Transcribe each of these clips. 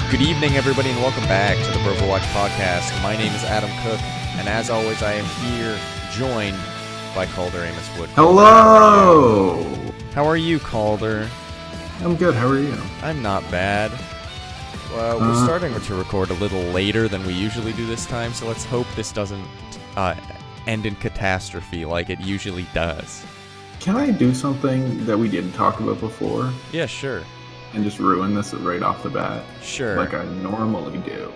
Good evening, everybody, and welcome back to the Broverwatch podcast. My name is Adam Cook, and as always, I am here joined by Calder Amos Wood. Hello! How are you, Calder? I'm good, how are you? I'm not bad. Well, we're starting to record a little later than we usually do this time, so let's hope this doesn't end in catastrophe like it usually does. Can I do something that we didn't talk about before? Yeah, sure. And just ruin this right off the bat? Sure. Like I normally do.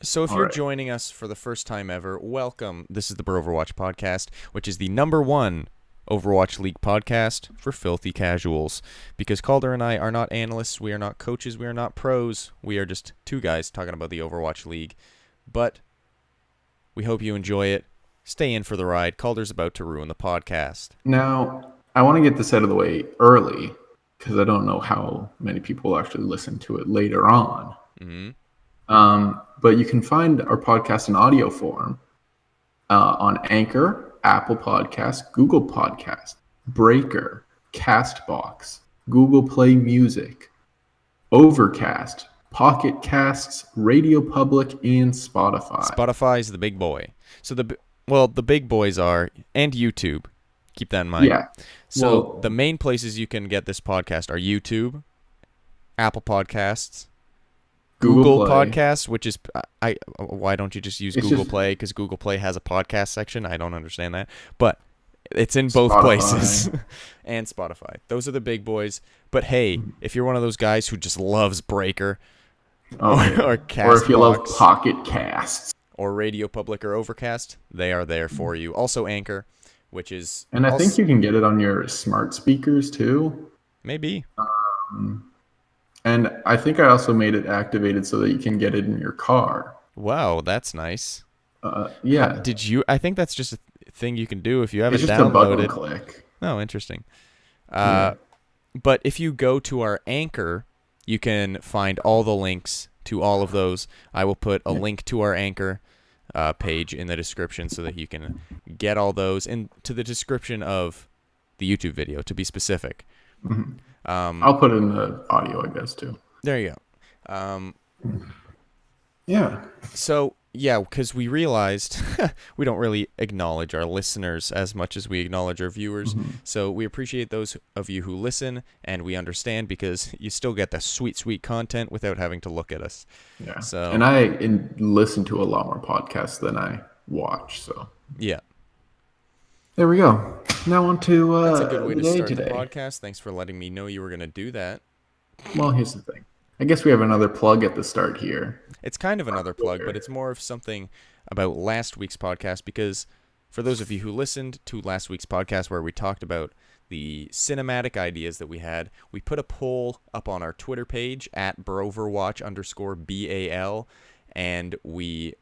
So if you're joining us for the first time ever, welcome. This is the Broverwatch podcast, which is the #1 Overwatch League podcast for filthy casuals. Because Calder and I are not analysts, we are not coaches, we are not pros. We are just two guys talking about the Overwatch League. But we hope you enjoy it. Stay in for the ride. Calder's about to ruin the podcast. Now, I want to get this out of the way early, because I don't know how many people will actually listen to it later on. Mm-hmm. But you can find our podcast in audio form on Anchor, Apple Podcasts, Google Podcasts, Breaker, Castbox, Google Play Music, Overcast, Pocket Casts, Radio Public, and Spotify. Spotify is the big boy. So the big boys are, and YouTube. Keep that in mind. Yeah. So the main places you can get this podcast are YouTube, Apple Podcasts, Google Podcasts, which is why don't you just use Google Play? Because Google Play has a podcast section. I don't understand that, but it's in both places. And Spotify. Those are the big boys. But hey, if you're one of those guys who just loves Breaker or Castbox, or if you love Pocket Casts or Radio Public or Overcast, they are there for you. Also Anchor, which is... And I think you can get it on your smart speakers too. Maybe. And I think I also made it activated so that you can get it in your car. Wow, that's nice. Yeah. Did you... I think that's just a thing you can do if you have it's it just downloaded. A button click. Oh, interesting. But if you go to our Anchor, you can find all the links to all of those. I will put a link to our Anchor page in the description so that you can get all those into the description of the YouTube video, to be specific. Mm-hmm. I'll put it in the audio, I guess, too. There you go. Yeah. So, yeah, because we realized we don't really acknowledge our listeners as much as we acknowledge our viewers. Mm-hmm. So we appreciate those of you who listen, and we understand because you still get the sweet, sweet content without having to look at us. Yeah. So, and I listen to a lot more podcasts than I watch. So yeah. There we go. Now on to that's a good way to start today. The podcast. Thanks for letting me know you were going to do that. Well, here's the thing. I guess we have another plug at the start here. It's kind of another plug, but it's more of something about last week's podcast, because for those of you who listened to last week's podcast where we talked about the cinematic ideas that we had, we put a poll up on our Twitter page at Broverwatch_BAL, and we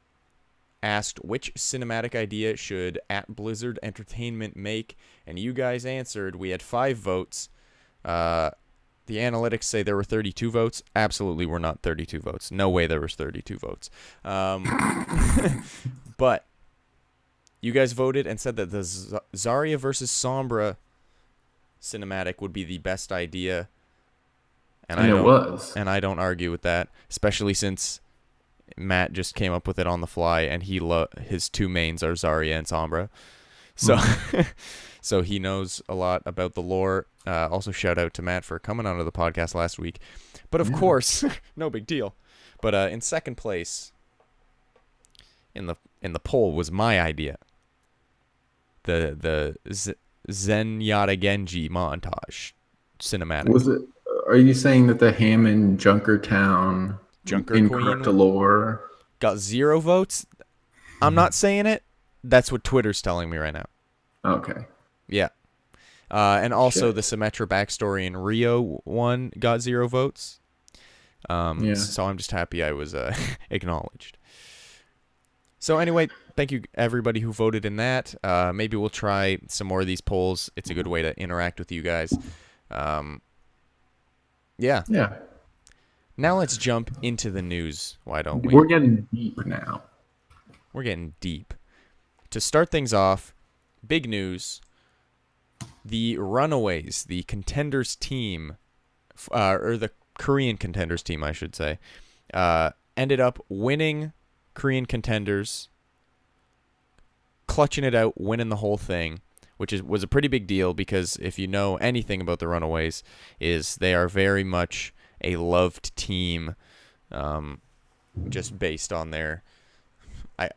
asked which cinematic idea should @Blizzard Entertainment make, and you guys answered. We had 5 votes. The analytics say there were 32 votes. Absolutely were not 32 votes. No way there was 32 votes. But you guys voted and said that the Zarya versus Sombra cinematic would be the best idea. And it was. And I don't argue with that, especially since Matt just came up with it on the fly, and his 2 mains are Zarya and Sombra. So so he knows a lot about the lore. Also, shout out to Matt for coming onto the podcast last week. But of course, no big deal. But in second place in the poll was my idea. The Zenyatta Genji montage cinematic. Was it? Are you saying that the Hammond Junkertown Incorrect lore got 0 votes? I'm not saying it. That's what Twitter's telling me right now. Okay. Yeah. And also the Symmetra backstory in Rio one got 0 votes. So I'm just happy I was acknowledged. So anyway, thank you everybody who voted in that. Maybe we'll try some more of these polls. It's a good way to interact with you guys. Yeah. Now let's jump into the news. Why don't we? We're getting deep now. We're getting deep. To start things off, big news. The Runaways, the Contenders team, or the Korean Contenders team, I should say, ended up winning Korean Contenders, clutching it out, winning the whole thing, which was a pretty big deal because if you know anything about the Runaways, is they are very much a loved team, just based on their,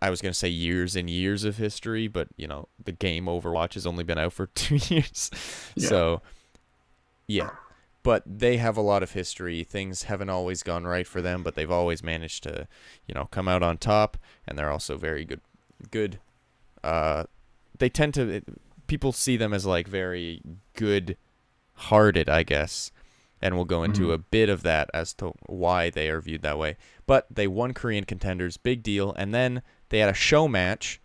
I was going to say years and years of history, but, the game Overwatch has only been out for 2 years. Yeah. So, yeah. But they have a lot of history. Things haven't always gone right for them, but they've always managed to, come out on top, and they're also very good. They tend to, people see them as like very good-hearted, I guess, and we'll go into a bit of that as to why they are viewed that way. But they won Korean Contenders, big deal, and then they had a show match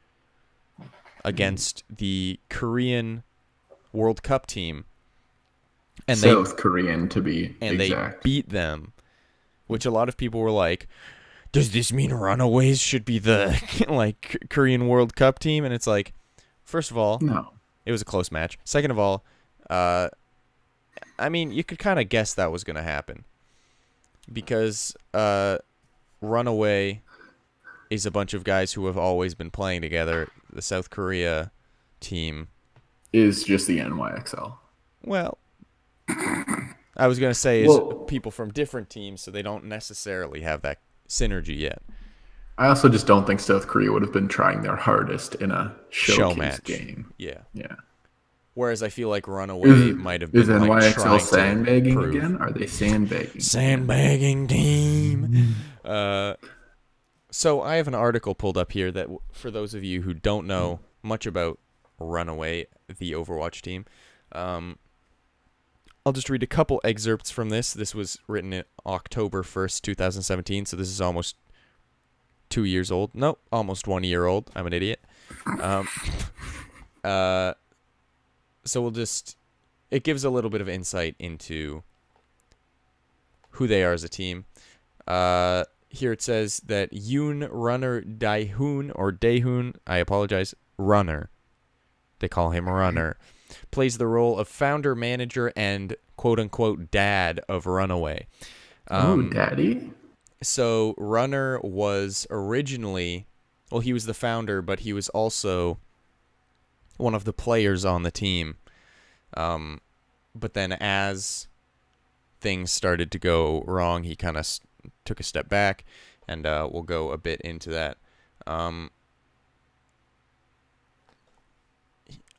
against the Korean World Cup team. And South Korean, to be and exact. They beat them, which a lot of people were like, does this mean Runaways should be the Korean World Cup team? And it's like, first of all, no, it was a close match. Second of all, you could kind of guess that was going to happen because Runaway is a bunch of guys who have always been playing together. The South Korea team is just the NYXL. Well, I was going to say people from different teams, so they don't necessarily have that synergy yet. I also just don't think South Korea would have been trying their hardest in a showcase match game. Yeah. Yeah. Whereas I feel like Runaway might have been is NYXL sandbagging again? Are they sandbagging? Sandbagging team. So I have an article pulled up here that for those of you who don't know much about Runaway, the Overwatch team, I'll just read a couple excerpts from this. This was written in October 1st, 2017, so this is almost 2 years old. Nope, almost 1 year old. I'm an idiot. So it gives a little bit of insight into who they are as a team. Here it says that Yoon Runner Daehoon, or Daehoon, I apologize, Runner. They call him Runner. Plays the role of founder, manager, and quote-unquote dad of Runaway. Daddy? So Runner was originally, he was the founder, but he was also one of the players on the team. But then as things started to go wrong, he kind of took a step back, and we'll go a bit into that.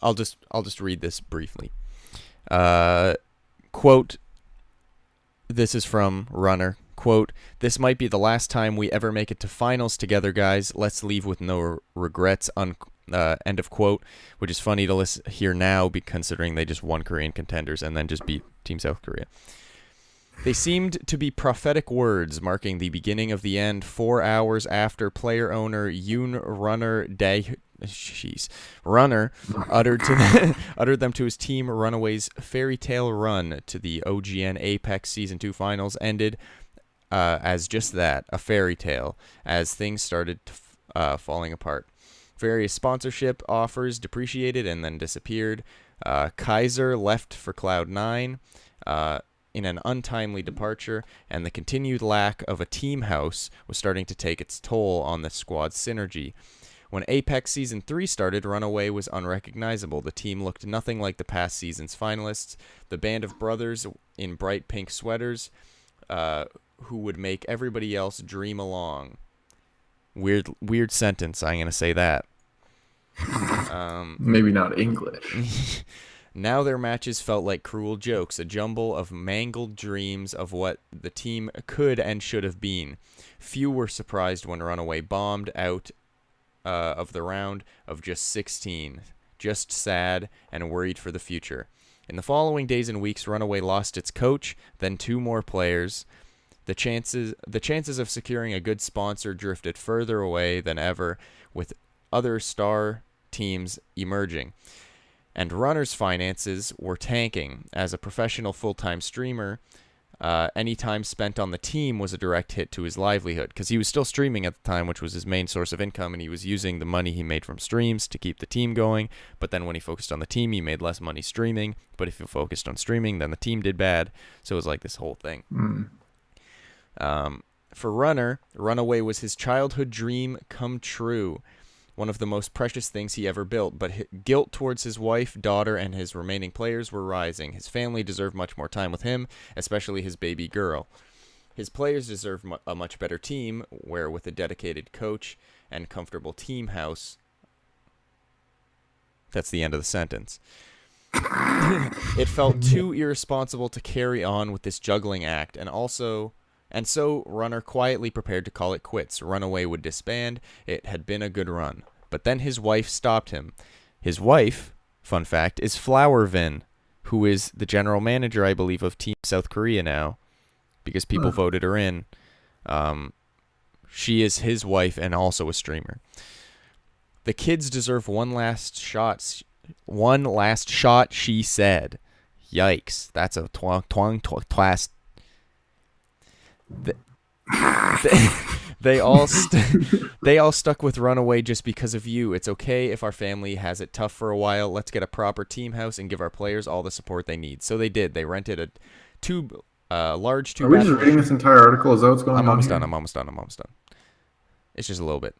I'll just read this briefly. Quote, this is from Runner. Quote, "This might be the last time we ever make it to finals together, guys. Let's leave with no regrets." End of quote, which is funny to hear now, considering they just won Korean Contenders and then just beat Team South Korea. They seemed to be prophetic words, marking the beginning of the end 4 hours after player owner Yoon Runner uttered them to his team. Runaway's fairy tale run to the OGN Apex Season 2 finals ended as just that, a fairy tale, as things started falling apart. Various sponsorship offers depreciated and then disappeared. Kaiser left for Cloud9 in an untimely departure, and the continued lack of a team house was starting to take its toll on the squad's synergy. When Apex Season 3 started, Runaway was unrecognizable. The team looked nothing like the past season's finalists. The band of brothers in bright pink sweaters who would make everybody else dream along. Weird sentence, I'm going to say that. Maybe not English. Now their matches felt like cruel jokes, a jumble of mangled dreams of what the team could and should have been. Few were surprised when Runaway bombed out of the round of just 16, just sad and worried for the future. In the following days and weeks, Runaway lost its coach, then 2 more players. The chances of securing a good sponsor drifted further away than ever, with other star teams emerging. And Runner's finances were tanking. As a professional full-time streamer, any time spent on the team was a direct hit to his livelihood, because he was still streaming at the time, which was his main source of income, and he was using the money he made from streams to keep the team going. But then when he focused on the team, he made less money streaming. But if he focused on streaming, then the team did bad. So it was like this whole thing. For Runner, Runaway was his childhood dream come true. One of the most precious things he ever built, but guilt towards his wife, daughter, and his remaining players were rising. His family deserved much more time with him, especially his baby girl. His players deserve a much better team, where with a dedicated coach and comfortable team house. That's the end of the sentence. It felt too irresponsible to carry on with this juggling act, and so Runner quietly prepared to call it quits. Runaway would disband. It had been a good run. But then his wife stopped him. His wife, fun fact, is Flowervin, who is the general manager, I believe, of Team South Korea now, because people voted her in. She is his wife and also a streamer. The kids deserve one last shot, she said. Yikes. That's a twast. They all stuck with Runaway just because of you. It's okay if our family has it tough for a while. Let's get a proper team house and give our players all the support they need. So they did. They rented a large two. Are we just reading this entire article? Is that what's going on? I'm almost done. It's just a little bit.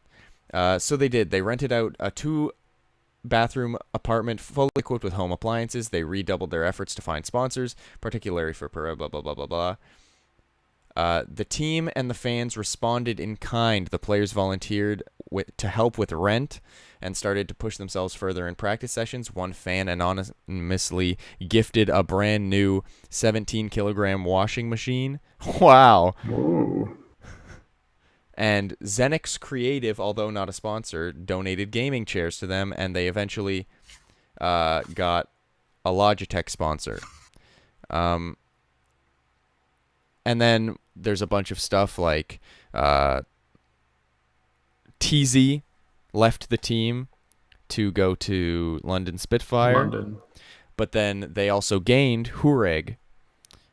So they did. They rented out a 2-bathroom apartment fully equipped with home appliances. They redoubled their efforts to find sponsors, particularly for blah blah blah blah blah. The team and the fans responded in kind. The players volunteered to help with rent and started to push themselves further in practice sessions. One fan anonymously gifted a brand new 17-kilogram washing machine. Wow. Whoa. And Zenix Creative, although not a sponsor, donated gaming chairs to them, and they eventually got a Logitech sponsor. And then there's a bunch of stuff like TZ left the team to go to London Spitfire. But then they also gained Hureg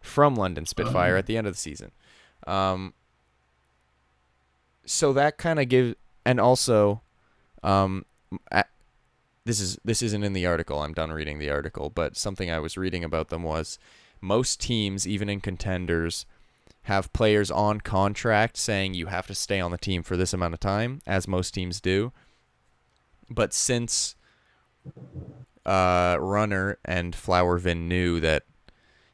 from London Spitfire at the end of the season. So that kind of gives... And also, this isn't in the article. I'm done reading the article. But something I was reading about them was most teams, even in contenders, have players on contract saying you have to stay on the team for this amount of time, as most teams do. But since Runner and Flowervin knew that,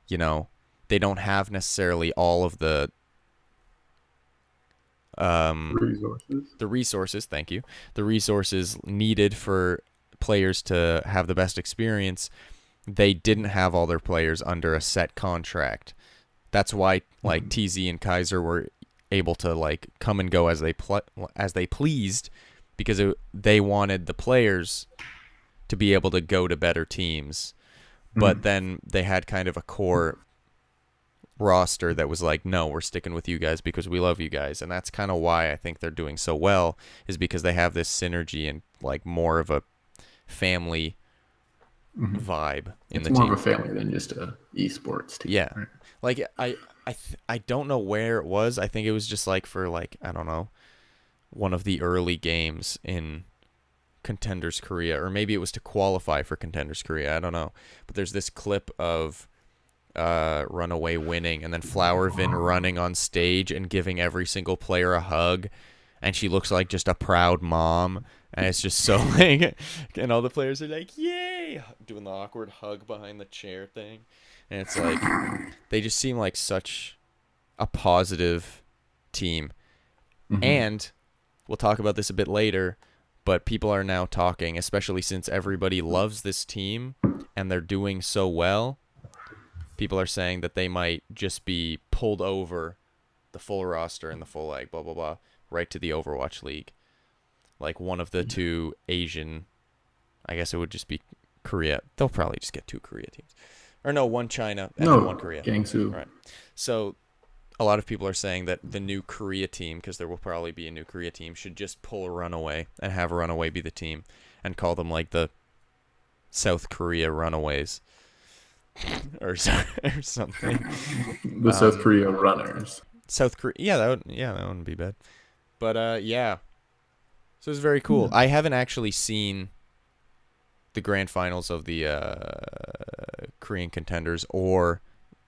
they don't have necessarily all of the resources, thank you, the resources needed for players to have the best experience, they didn't have all their players under a set contract. That's why TZ and Kaiser were able to come and go as they pleased, because they wanted the players to be able to go to better teams. But then they had kind of a core roster that was like, no, we're sticking with you guys because we love you guys. And that's kind of why I think they're doing so well, is because they have this synergy and more of a family vibe in the team. It's more of a family than just a esports team. Yeah. Right? I don't know where it was. I think it was just for I don't know, one of the early games in Contenders Korea, or maybe it was to qualify for Contenders Korea. I don't know. But there's this clip of Runaway winning, and then Flowervin running on stage and giving every single player a hug, and she looks like just a proud mom, and it's just so and all the players are like, yay, doing the awkward hug behind the chair thing, and it's they just seem like such a positive team. And we'll talk about this a bit later, but people are now talking, especially since everybody loves this team and they're doing so well. People are saying that they might just be pulled over the full roster and the full blah, blah, blah, right to the Overwatch League. One of the two Asian, I guess it would just be Korea. They'll probably just get 2 Korea teams. Or no, 1 China and then 1 Korea. Gangsu. Right. So a lot of people are saying that the new Korea team, because there will probably be a new Korea team, should just pull a Runaway and have a Runaway be the team and call them the South Korea Runaways. or something. The South Korea Runners. South Korea, that wouldn't be bad. But yeah, so it's very cool. I haven't actually seen the grand finals of the Korean Contenders or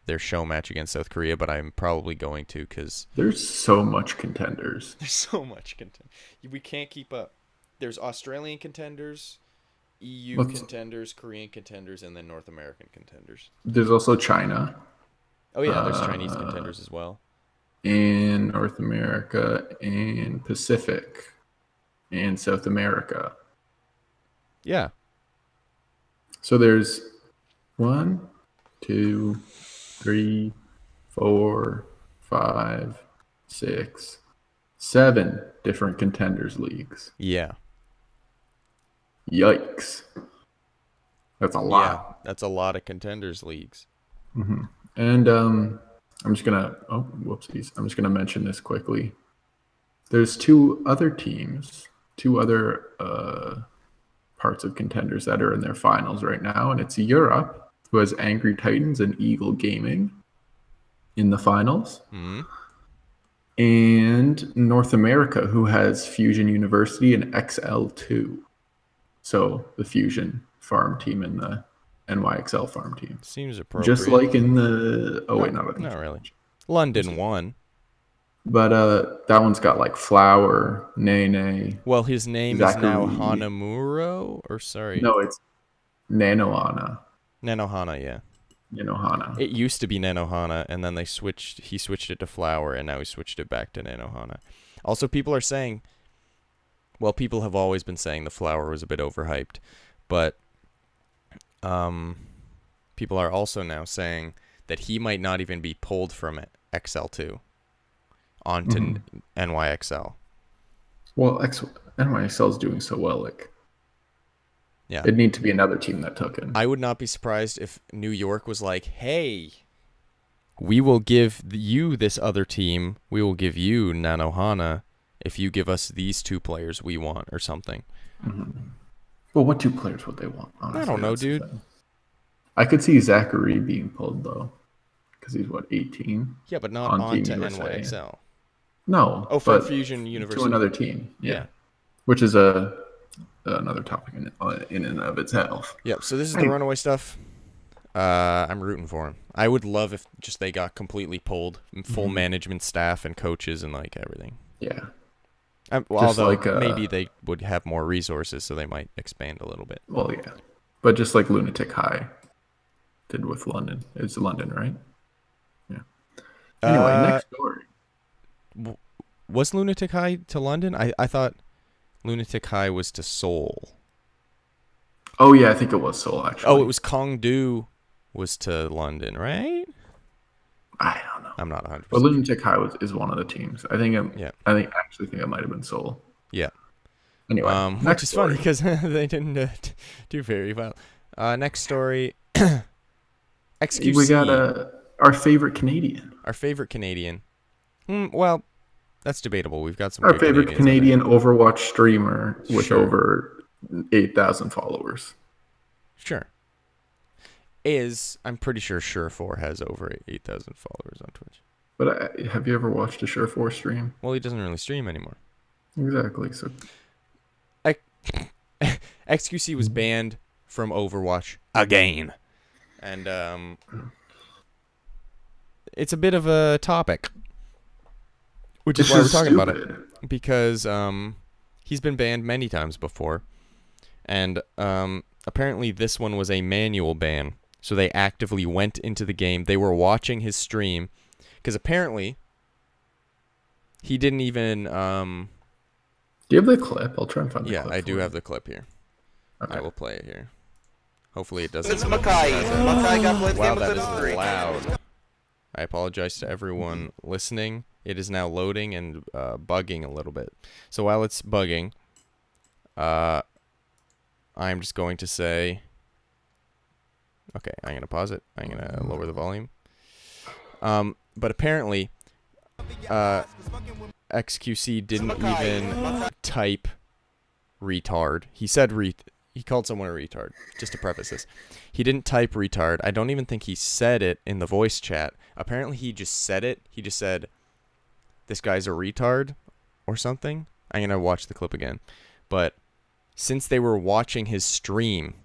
their show match against South Korea, but I'm probably going to because there's so much contenders. There's so much contenders. We can't keep up. There's Australian contenders, EU contenders, Korean contenders, and then North American contenders. There's also China. Oh yeah, there's Chinese contenders as well. And North America and Pacific and South America. Yeah. So there's 1, 2, 3, 4, 5, 6, 7 different contenders leagues. Yeah. Yikes. That's a lot. Yeah, that's a lot of contenders leagues. Mm-hmm. And I'm just gonna mention this quickly. There's 2 other teams, 2 other parts of contenders that are in their finals right now, and it's Europe, who has Angry Titans and Eagle Gaming in the finals. Mm-hmm. And North America, who has Fusion University and XL2. So the Fusion farm team and the NYXL farm team. Seems appropriate. Just like in the... not really. London won. But that one's got like Flower, Nene. Well, his name Zachary. Is now Hanamuro, or sorry. No, it's Nanohana. Nanohana, yeah. Nanohana. It used to be Nanohana, and then he switched it to Flower, and now he switched it back to Nanohana. Also, people are saying, well, people have always been saying the Flower was a bit overhyped, but people are also now saying that he might not even be pulled from XL2 onto NYXL. Well, NYXL is doing so well, like, yeah, it'd need to be another team that took him. I would not be surprised if New York was like, hey, we will give you this other team, we will give you Nanohana if you give us these 2 players we want, or something. Mm-hmm. Well, what 2 players would they want, honestly? I don't know, dude. I could see Zachary being pulled, though, because he's, 18? Yeah, but not onto NYXL. No. Oh, for Fusion University. To another team, yeah. Which is another topic in and of itself. Yep, so this is the runaway stuff. I'm rooting for him. I would love if just they got completely pulled, full management staff and coaches and, like, everything. Yeah. Although maybe they would have more resources, so they might expand a little bit. Well, yeah. But just like Lunatic High did with London. It's London, right? Yeah. Anyway, next story. Was Lunatic High to London? I thought Lunatic High was to Seoul. Oh, yeah, I think it was Seoul, actually. Oh, it was Kongdu was to London, right? I don't know. I'm not 100%. But Lunatic High is one of the teams. I actually think it might have been Seoul. Yeah. Anyway, which is funny because they didn't do very well. Next story. xQc. We got our favorite Canadian. Our favorite Canadian. Well, that's debatable. We've got some. Our favorite Canadian Overwatch streamer with over 8,000 followers. Sure. I'm pretty sure Sure4 has over 8,000 followers on Twitch. But have you ever watched a Sure4 stream? Well, he doesn't really stream anymore. Exactly. So, xQc was banned from Overwatch again, and it's a bit of a topic, which is why we're talking about it, because he's been banned many times before, and apparently this one was a manual ban. So they actively went into the game. They were watching his stream, because apparently he didn't even. Do you have the clip? I'll try and find the clip. Yeah, I do have the clip here. Okay. I will play it here. Hopefully it doesn't. It's Makai got played wow, that is loud. I apologize to everyone listening. It is now loading and bugging a little bit. So while it's bugging, I'm just going to say. Okay, I'm going to pause it. I'm going to lower the volume. But apparently, xQc didn't even type retard. He said he called someone a retard, just to preface this. He didn't type retard. I don't even think he said it in the voice chat. Apparently, he just said it. He just said, this guy's a retard or something. I'm going to watch the clip again. But since they were watching his stream,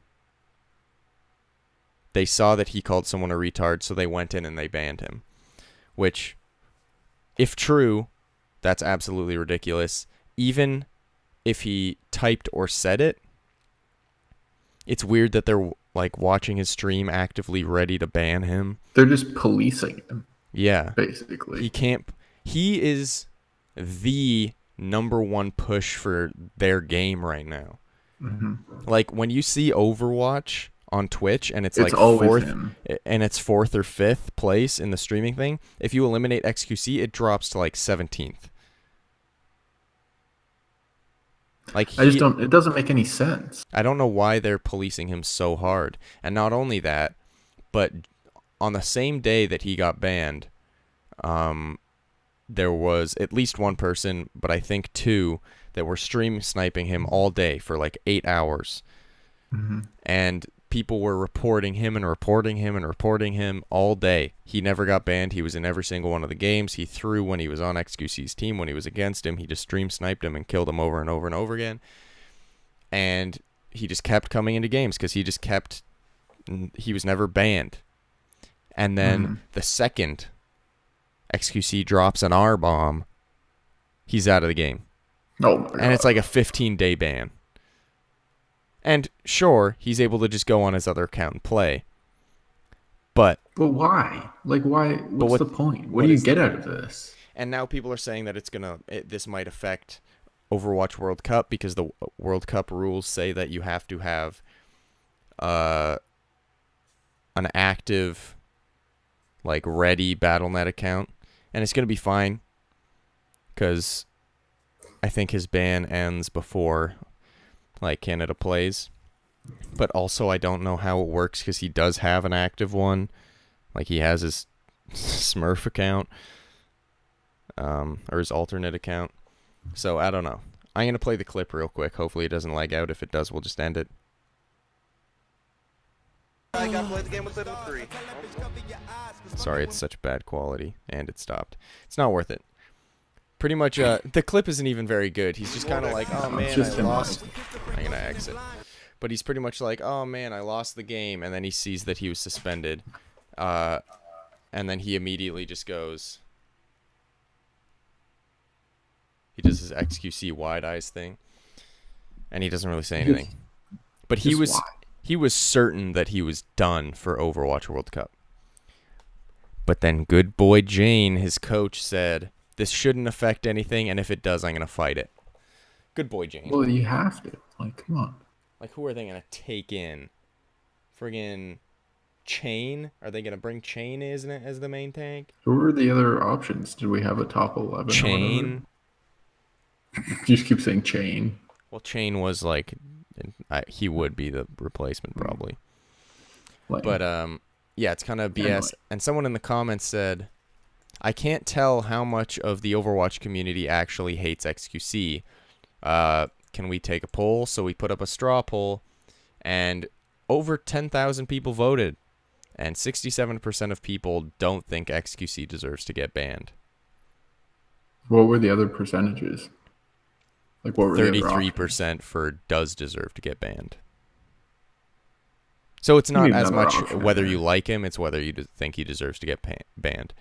they saw that he called someone a retard, so they went in and they banned him. Which, if true, that's absolutely ridiculous. Even if he typed or said it, it's weird that they're like watching his stream actively ready to ban him. They're just policing him. Yeah. Basically. He is the number one push for their game right now. Mm-hmm. Like when you see Overwatch on Twitch and it's like fourth or fifth place in the streaming thing, if you eliminate xQc, it drops to like 17th. Like it doesn't make any sense. I don't know why they're policing him so hard. And not only that, but on the same day that he got banned, there was at least one person, but I think two, that were stream sniping him all day for like 8 hours. Mm-hmm. And people were reporting him all day. He never got banned. He was in every single one of the games. He threw when he was on xQc's team. When he was against him, he just stream sniped him and killed him over and over and over again. And he just kept coming into games because he was never banned. And then the second xQc drops an R bomb, he's out of the game. Oh my God. And it's like a 15-day ban. And sure, he's able to just go on his other account and play. But why? Like, why? What's the point? What do you get out of this? And now people are saying that this might affect Overwatch World Cup because the World Cup rules say that you have to have an active, like, ready Battle.net account. And it's going to be fine because I think his ban ends before, like, Canada plays. But also I don't know how it works because he does have an active one. Like, he has his Smurf account. Or his alternate account. So, I don't know. I'm going to play the clip real quick. Hopefully it doesn't lag out. If it does, we'll just end it. I got played the game with 3. Sorry, it's such bad quality. And it stopped. It's not worth it. Pretty much, the clip isn't even very good. He's just kind of like, oh man, I lost. I'm going to exit. But he's pretty much like, oh man, I lost the game. And then he sees that he was suspended. And then he immediately just goes. He does his xQc wide eyes thing. And he doesn't really say anything. But he was certain that he was done for Overwatch World Cup. But then good boy Jane, his coach, said, this shouldn't affect anything, and if it does, I'm going to fight it. Good boy Jane. Well, you have to. Like, come on. Like, who are they going to take in? Friggin' Chain? Are they going to bring Chain as the main tank? Who were the other options? Did we have a top 11? Chain. You just keep saying Chain. Well, Chain was like, he would be the replacement probably. Like, but yeah, it's kind of BS. Anyway. And someone in the comments said, I can't tell how much of the Overwatch community actually hates xQc. Can we take a poll? So we put up a straw poll, and over 10,000 people voted, and 67% of people don't think xQc deserves to get banned. What were the other percentages? Like, what were 33% for does deserve to get banned. So it's not as much whether you like him, it's whether you think he deserves to get banned.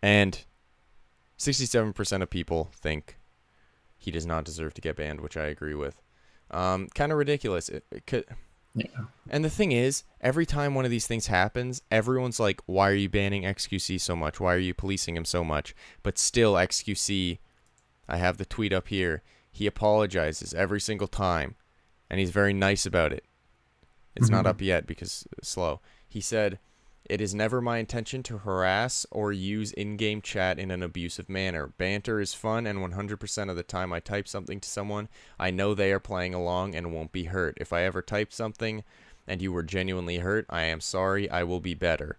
And 67% of people think he does not deserve to get banned, which I agree with. Kind of ridiculous. Yeah. And the thing is, every time one of these things happens, everyone's like, why are you banning xQc so much? Why are you policing him so much? But still, xQc, I have the tweet up here, he apologizes every single time, and he's very nice about it. It's not up yet because it's slow. He said, it is never my intention to harass or use in-game chat in an abusive manner. Banter is fun, and 100% of the time I type something to someone, I know they are playing along and won't be hurt. If I ever type something and you were genuinely hurt, I am sorry. I will be better.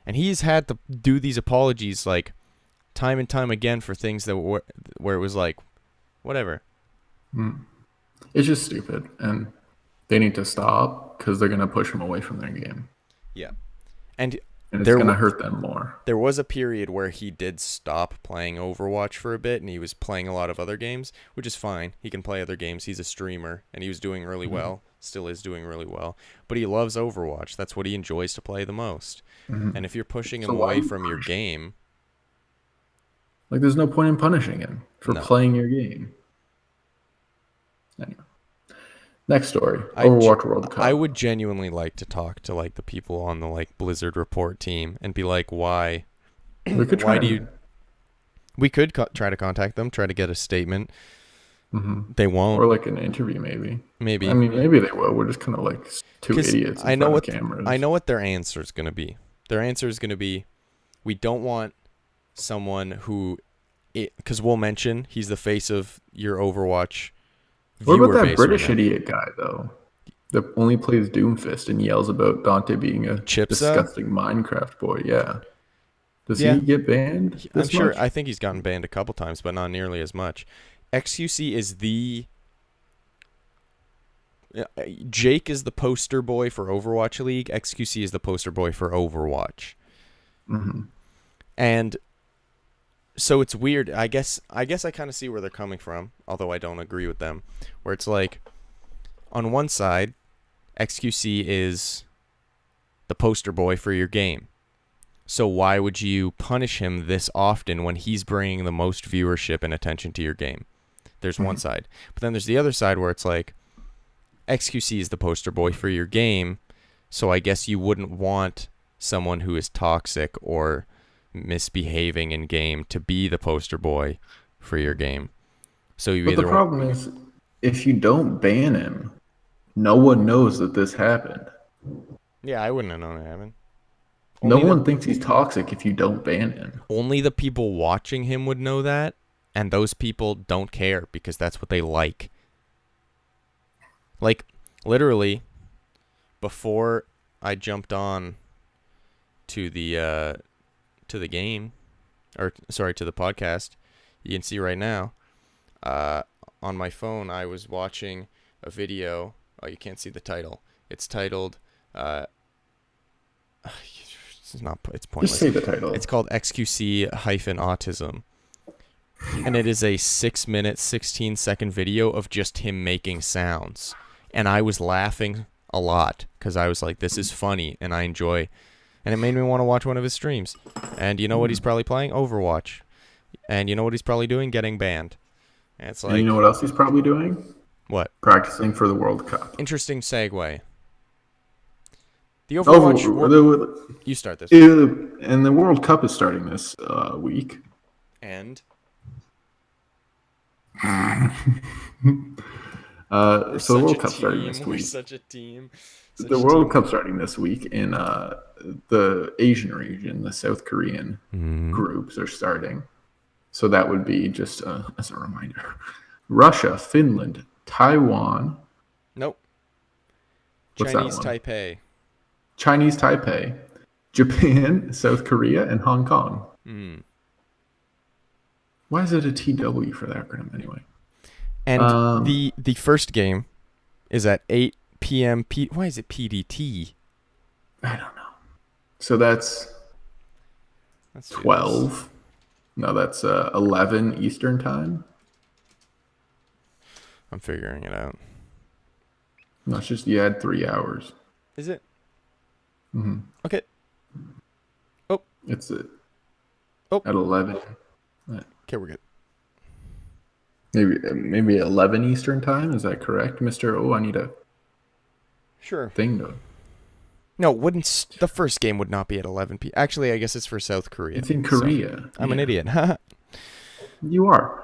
And he's had to do these apologies like time and time again for things that where it was like, whatever. It's just stupid, and they need to stop because they're going to push them away from their game. Yeah. And it's going to hurt them more. There was a period where he did stop playing Overwatch for a bit, and he was playing a lot of other games, which is fine. He can play other games. He's a streamer, and he was doing really well. still is doing really well, but he loves Overwatch. That's what he enjoys to play the most. Mm-hmm. And if you're pushing him away from your game, like there's no point in punishing him for playing your game. Anyway. Next story. Overwatch World Cup. I would genuinely like to talk to like the people on the like Blizzard report team and be like, why? We could try. We could try to contact them, try to get a statement. Mm-hmm. They won't. Or like an interview, maybe. Maybe. I mean, maybe they will. We're just kind of like two idiots in front of cameras. I know what their answer is going to be. Their answer is going to be, we don't want someone who, because we'll mention he's the face of your Overwatch. What about that British idiot guy though? That only plays Doomfist and yells about Dante being a disgusting Minecraft boy. Yeah. Does he get banned? I'm sure. I think he's gotten banned a couple times, but not nearly as much. xQc is Jake is the poster boy for Overwatch League. xQc is the poster boy for Overwatch. Mm-hmm. And so it's weird. I guess I kind of see where they're coming from, although I don't agree with them. Where it's like, on one side, xQc is the poster boy for your game. So why would you punish him this often when he's bringing the most viewership and attention to your game? There's one side. But then there's the other side where it's like, xQc is the poster boy for your game, so I guess you wouldn't want someone who is toxic or misbehaving in game to be the poster boy for your game. So the problem is, if you don't ban him, no one knows that this happened. Yeah, I wouldn't have known it happened. No one thinks he's toxic if you don't ban him. Only the people watching him would know that, and those people don't care because that's what they like. Like, literally, before I jumped on to the game, or sorry, to the podcast, you can see right now, on my phone, I was watching a video. Oh, you can't see the title. It's titled, it's pointless. Just say the title. It's called xQc-autism. And it is a 6-minute, 16-second video of just him making sounds. And I was laughing a lot because I was like, this is funny and I enjoy. And it made me want to watch one of his streams. And you know what he's probably playing? Overwatch. And you know what he's probably doing? Getting banned. And it's like, and you know what else he's probably doing? What? Practicing for the World Cup. Interesting segue. The Overwatch... you start this. And the World Cup is starting this week. And? So the World Cup starting this week. We're such a team. The World Cup starting this week in the Asian region. The South Korean groups are starting. So that would be just as a reminder. Russia, Finland, Taiwan. Nope. What's Chinese that one? Taipei. Chinese Taipei, Japan, South Korea, and Hong Kong. Why is it a TW for the acronym anyway? And the first game is at 8 p.m. Why is it PDT? I don't know. So that's 12. No, that's 11 Eastern time. I'm figuring it out. No, it's just you add 3 hours. Is it? Mm-hmm. Okay. Oh. It's at 11. Okay, we're good. Maybe 11 Eastern time. Is that correct, Mr. Oh, I need a thing to... No, the first game would not be at 11 p.m. Actually, I guess it's for South Korea. It's in Korea. So I'm an idiot. You are.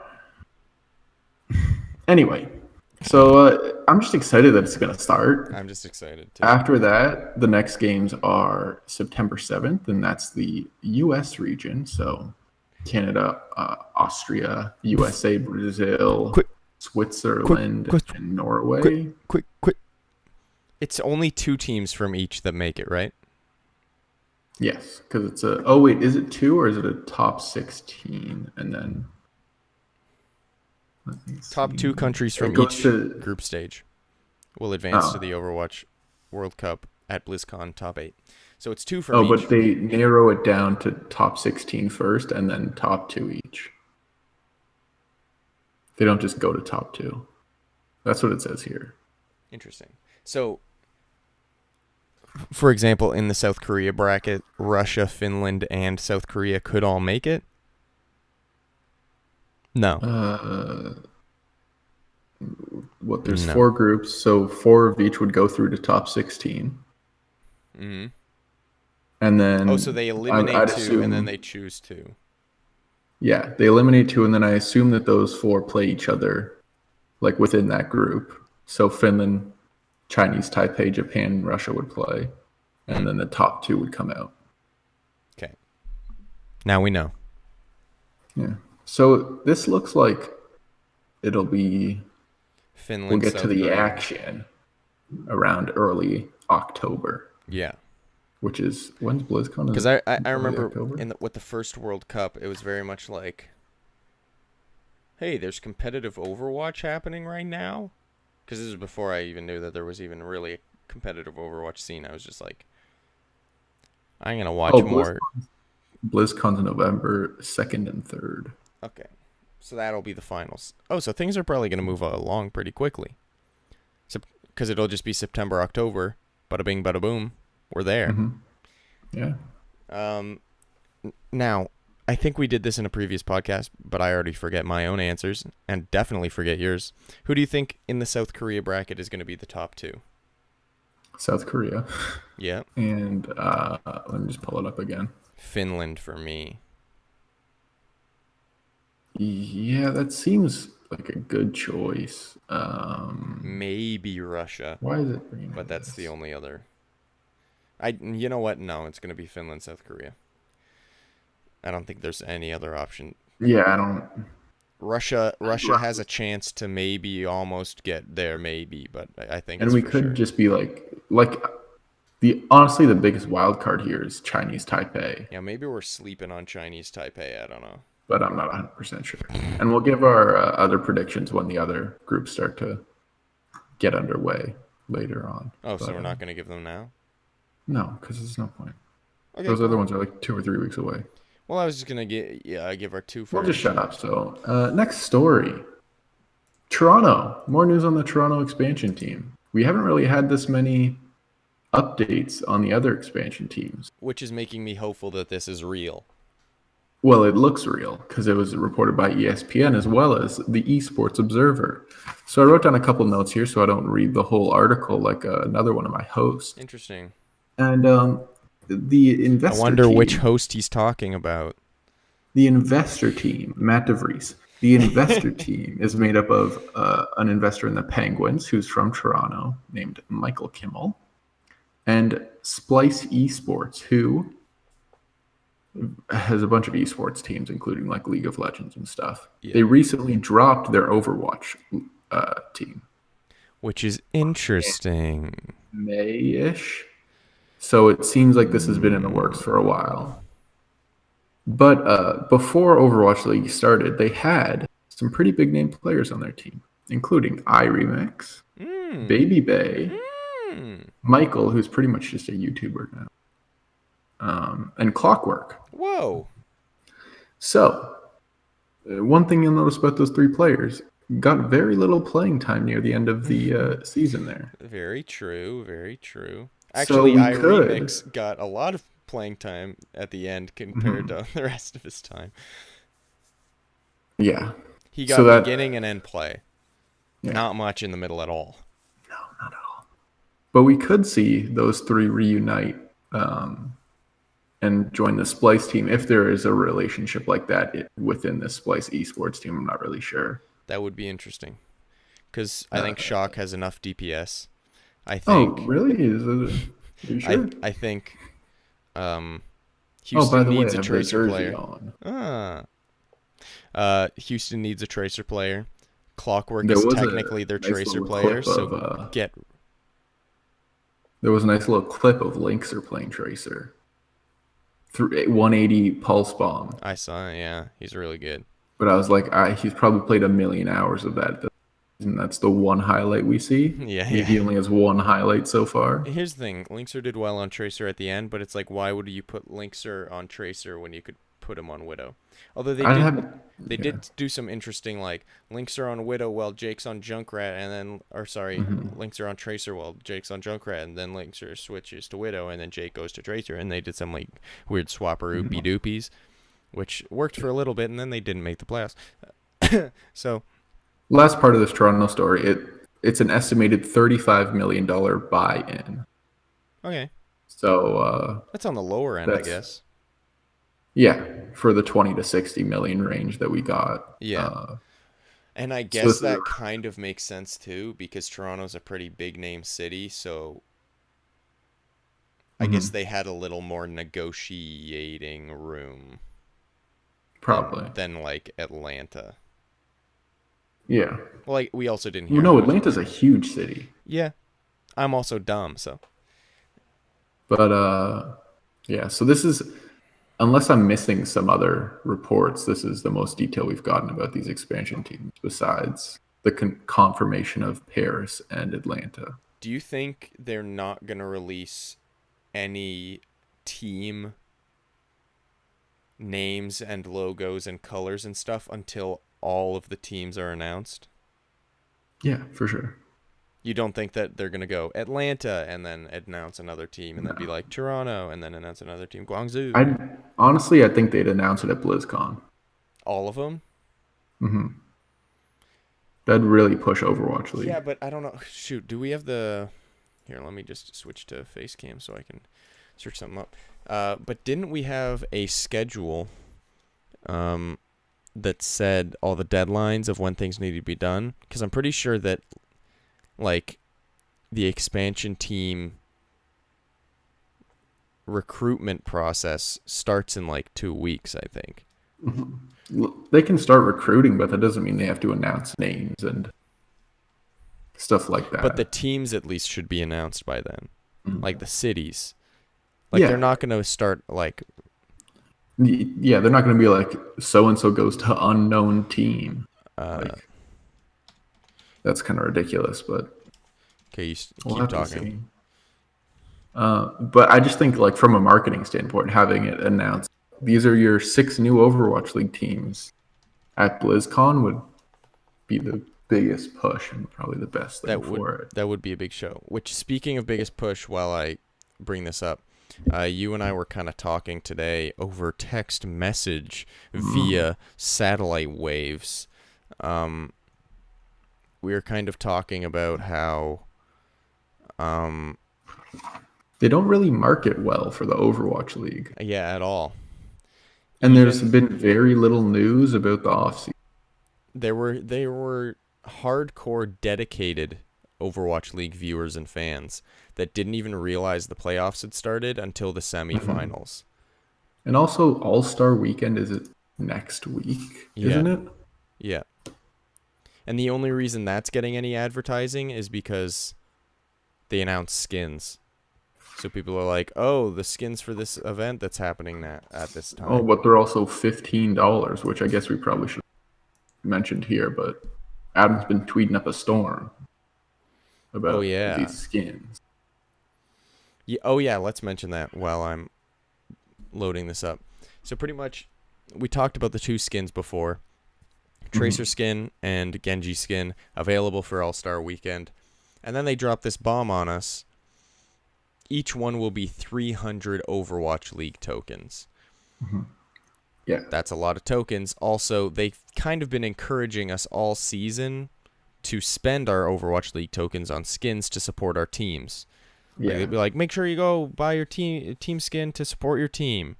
Anyway, so I'm just excited that it's going to start. I'm just excited, too. After that, the next games are September 7th, and that's the U.S. region. So Canada, Austria, USA, Brazil, Switzerland, and Norway. Quick. It's only 2 teams from each that make it, right? Yes, because it's a... Oh, wait, is it 2 or is it a top 16? And then... Top 2 countries from each group stage will advance to the Overwatch World Cup at BlizzCon top 8. So it's 2 from each. But they narrow it down to top 16 first and then top 2 each. They don't just go to top 2. That's what it says here. Interesting. So, for example, in the South Korea bracket, Russia, Finland, and South Korea could all make it? No. There's No. 4 groups, so 4 of each would go through to top 16. Mm-hmm. And then... so they eliminate I'd 2 assume, and then they choose 2. Yeah, they eliminate 2, and then I assume that those 4 play each other, like, within that group. So Finland, Chinese Taipei, Japan, Russia would play, and then the top 2 would come out. Okay. Now we know. Yeah. So this looks like it'll be... Finland, we'll get South to the Korea. action around early October. Yeah. Which is... When's BlizzCon? Because I remember with the first World Cup, it was very much like, hey, there's competitive Overwatch happening right now. Because this is before I even knew that there was even really a competitive Overwatch scene. I was just like, I'm going to watch more. BlizzCon's November 2nd and 3rd. Okay. So that'll be the finals. Oh, so things are probably going to move along pretty quickly. Because it'll just be September, October. Bada bing, bada boom. We're there. Mm-hmm. Yeah. Now, I think we did this in a previous podcast, but I already forget my own answers and definitely forget yours. Who do you think in the South Korea bracket is going to be the top 2? South Korea. Yeah. And let me just pull it up again. Finland for me. Yeah, that seems like a good choice. Maybe Russia. Why is it bringing But that's this? the only other. You know what? No, it's going to be Finland, South Korea. I don't think there's any other option. Yeah, I don't. Russia has a chance to maybe almost get there, maybe, but I think. And we could sure. just be honestly the biggest wild card here is Chinese Taipei. Yeah, maybe we're sleeping on Chinese Taipei. I don't know. But I'm not 100% sure. And we'll give our other predictions when the other groups start to get underway later on. Oh, so we're not going to give them now? No, because there's no point. Okay, those other ones are like 2 or 3 weeks away. Well, I was just going to give our 2 first. We'll just shut up. So, next story. Toronto. More news on the Toronto expansion team. We haven't really had this many updates on the other expansion teams. Which is making me hopeful that this is real. Well, it looks real because it was reported by ESPN as well as the Esports Observer. So I wrote down a couple notes here so I don't read the whole article like another one of my hosts. Interesting. And the investor I wonder team, which host he's talking about. The investor team, Matt deVries. The investor team is made up of an investor in the Penguins who's from Toronto named Michael Kimmel and Splice Esports, who has a bunch of esports teams, including like League of Legends and stuff. Yeah. They recently dropped their Overwatch team. Which is interesting. May-ish. So it seems like this has been in the works for a while. But before Overwatch League started, they had some pretty big name players on their team, including iRemix, Baby Bay, Michael, who's pretty much just a YouTuber now. And Clockwork. Whoa. So, one thing you'll notice about those 3 players, got very little playing time near the end of the season there. Very true, very true. Actually, iRemix got a lot of playing time at the end compared to the rest of his time. Yeah. He got beginning and end play. Yeah. Not much in the middle at all. No, not at all. But we could see those 3 reunite and join the Splice team if there is a relationship like that within the Splice esports team. I'm not really sure. That would be interesting. Because I think Shock has enough DPS. I think. Oh, really? Are you sure? I think Houston needs a tracer player. Houston needs a tracer player. Clockwork is technically their tracer player, so get. There was a nice little clip of Linkser playing tracer. 180 pulse bomb. I saw it, yeah. He's really good. But I was like, he's probably played 1 million hours of that. And that's the one highlight we see. Yeah. He only has 1 highlight so far. Here's the thing. Linkser did well on Tracer at the end, but it's like, why would you put Linkser on Tracer when you could put him on Widow. Although they did do some interesting, like, Lynx are on Widow while Jake's on Junkrat, and then, Lynx are on Tracer while Jake's on Junkrat, and then Lynx switches to Widow, and then Jake goes to Tracer, and they did some, like, weird swapper-oopie doopies, which worked for a little bit, and then they didn't make the playoffs. So, last part of this Toronto story, it's an estimated $35 million buy-in. Okay. So that's on the lower end, I guess. Yeah, for the 20 to 60 million range that we got. Yeah. And I guess that kind of makes sense too, because Toronto's a pretty big name city, so I guess they had a little more negotiating room. Probably. Than like Atlanta. Yeah. Well, like, we also didn't hear. No, Atlanta's a huge city. Yeah. I'm also dumb, so. But yeah, so this is, unless I'm missing some other reports, this is the most detail we've gotten about these expansion teams besides the confirmation of Paris and Atlanta. Do you think they're not going to release any team names and logos and colors and stuff until all of the teams are announced? Yeah, for sure. You don't think that they're going to go Atlanta and then announce another team and then be like Toronto and then announce another team, Guangzhou? I think they'd announce it at BlizzCon. All of them? Mm-hmm. That'd really push Overwatch League. Yeah, but I don't know. Shoot, do we have the... Here, let me just switch to Facecam so I can search something up. But didn't we have a schedule that said all the deadlines of when things need to be done? Because I'm pretty sure that, like, the expansion team recruitment process starts in, like, 2 weeks, I think. Mm-hmm. They can start recruiting, but that doesn't mean they have to announce names and stuff like that. But the teams at least should be announced by then. Mm-hmm. Like the cities. Like, they're not going to start, like... Yeah, they're not going to be like, so-and-so goes to unknown team. That's kind of ridiculous, but... Okay, keep talking. But I just think, like, from a marketing standpoint, having it announced, these are your 6 new Overwatch League teams at BlizzCon would be the biggest push and probably the best thing for it. That would be a big show. Which, speaking of biggest push, while I bring this up, you and I were kind of talking today over text message via satellite waves. We were kind of talking about how they don't really market well for the Overwatch League. Yeah, at all. And there's been very little news about the offseason. They were hardcore dedicated Overwatch League viewers and fans that didn't even realize the playoffs had started until the semifinals. And also, All-Star Weekend is next week, isn't it? Yeah. And the only reason that's getting any advertising is because they announced skins. So people are like, oh, the skins for this event that's happening at this time. Oh, but they're also $15, which I guess we probably should have mentioned here, but Adam's been tweeting up a storm about these skins. Yeah, oh, yeah, let's mention that while I'm loading this up. So pretty much, we talked about the 2 skins before. Tracer skin and Genji skin available for All-Star Weekend. And then they dropped this bomb on us. Each one will be 300 Overwatch League tokens. Mm-hmm. Yeah. That's a lot of tokens. Also, they've kind of been encouraging us all season to spend our Overwatch League tokens on skins to support our teams. Yeah. Like, they'd be like, make sure you go buy your team skin to support your team.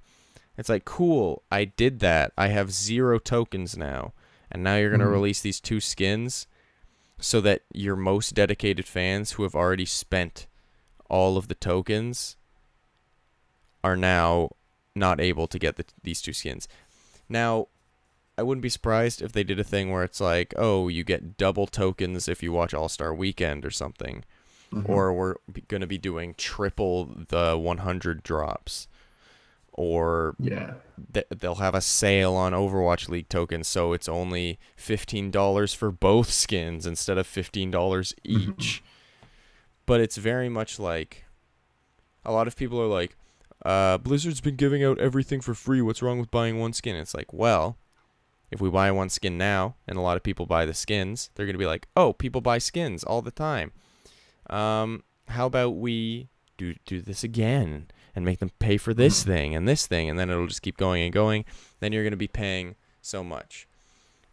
It's like, cool, I did that. I have 0 tokens now. And now you're going to release these 2 skins so that your most dedicated fans who have already spent all of the tokens are now not able to get these 2 skins. Now, I wouldn't be surprised if they did a thing where it's like, oh, you get double tokens if you watch All-Star Weekend or something. Or we're going to be doing triple the 100 drops. Or they'll have a sale on Overwatch League tokens, so it's only $15 for both skins instead of $15 each. But it's very much like, a lot of people are like, Blizzard's been giving out everything for free. What's wrong with buying one skin? It's like, well, if we buy one skin now, and a lot of people buy the skins, they're going to be like, oh, people buy skins all the time. How about we do this again and make them pay for this thing, and then it'll just keep going and going. Then you're going to be paying so much.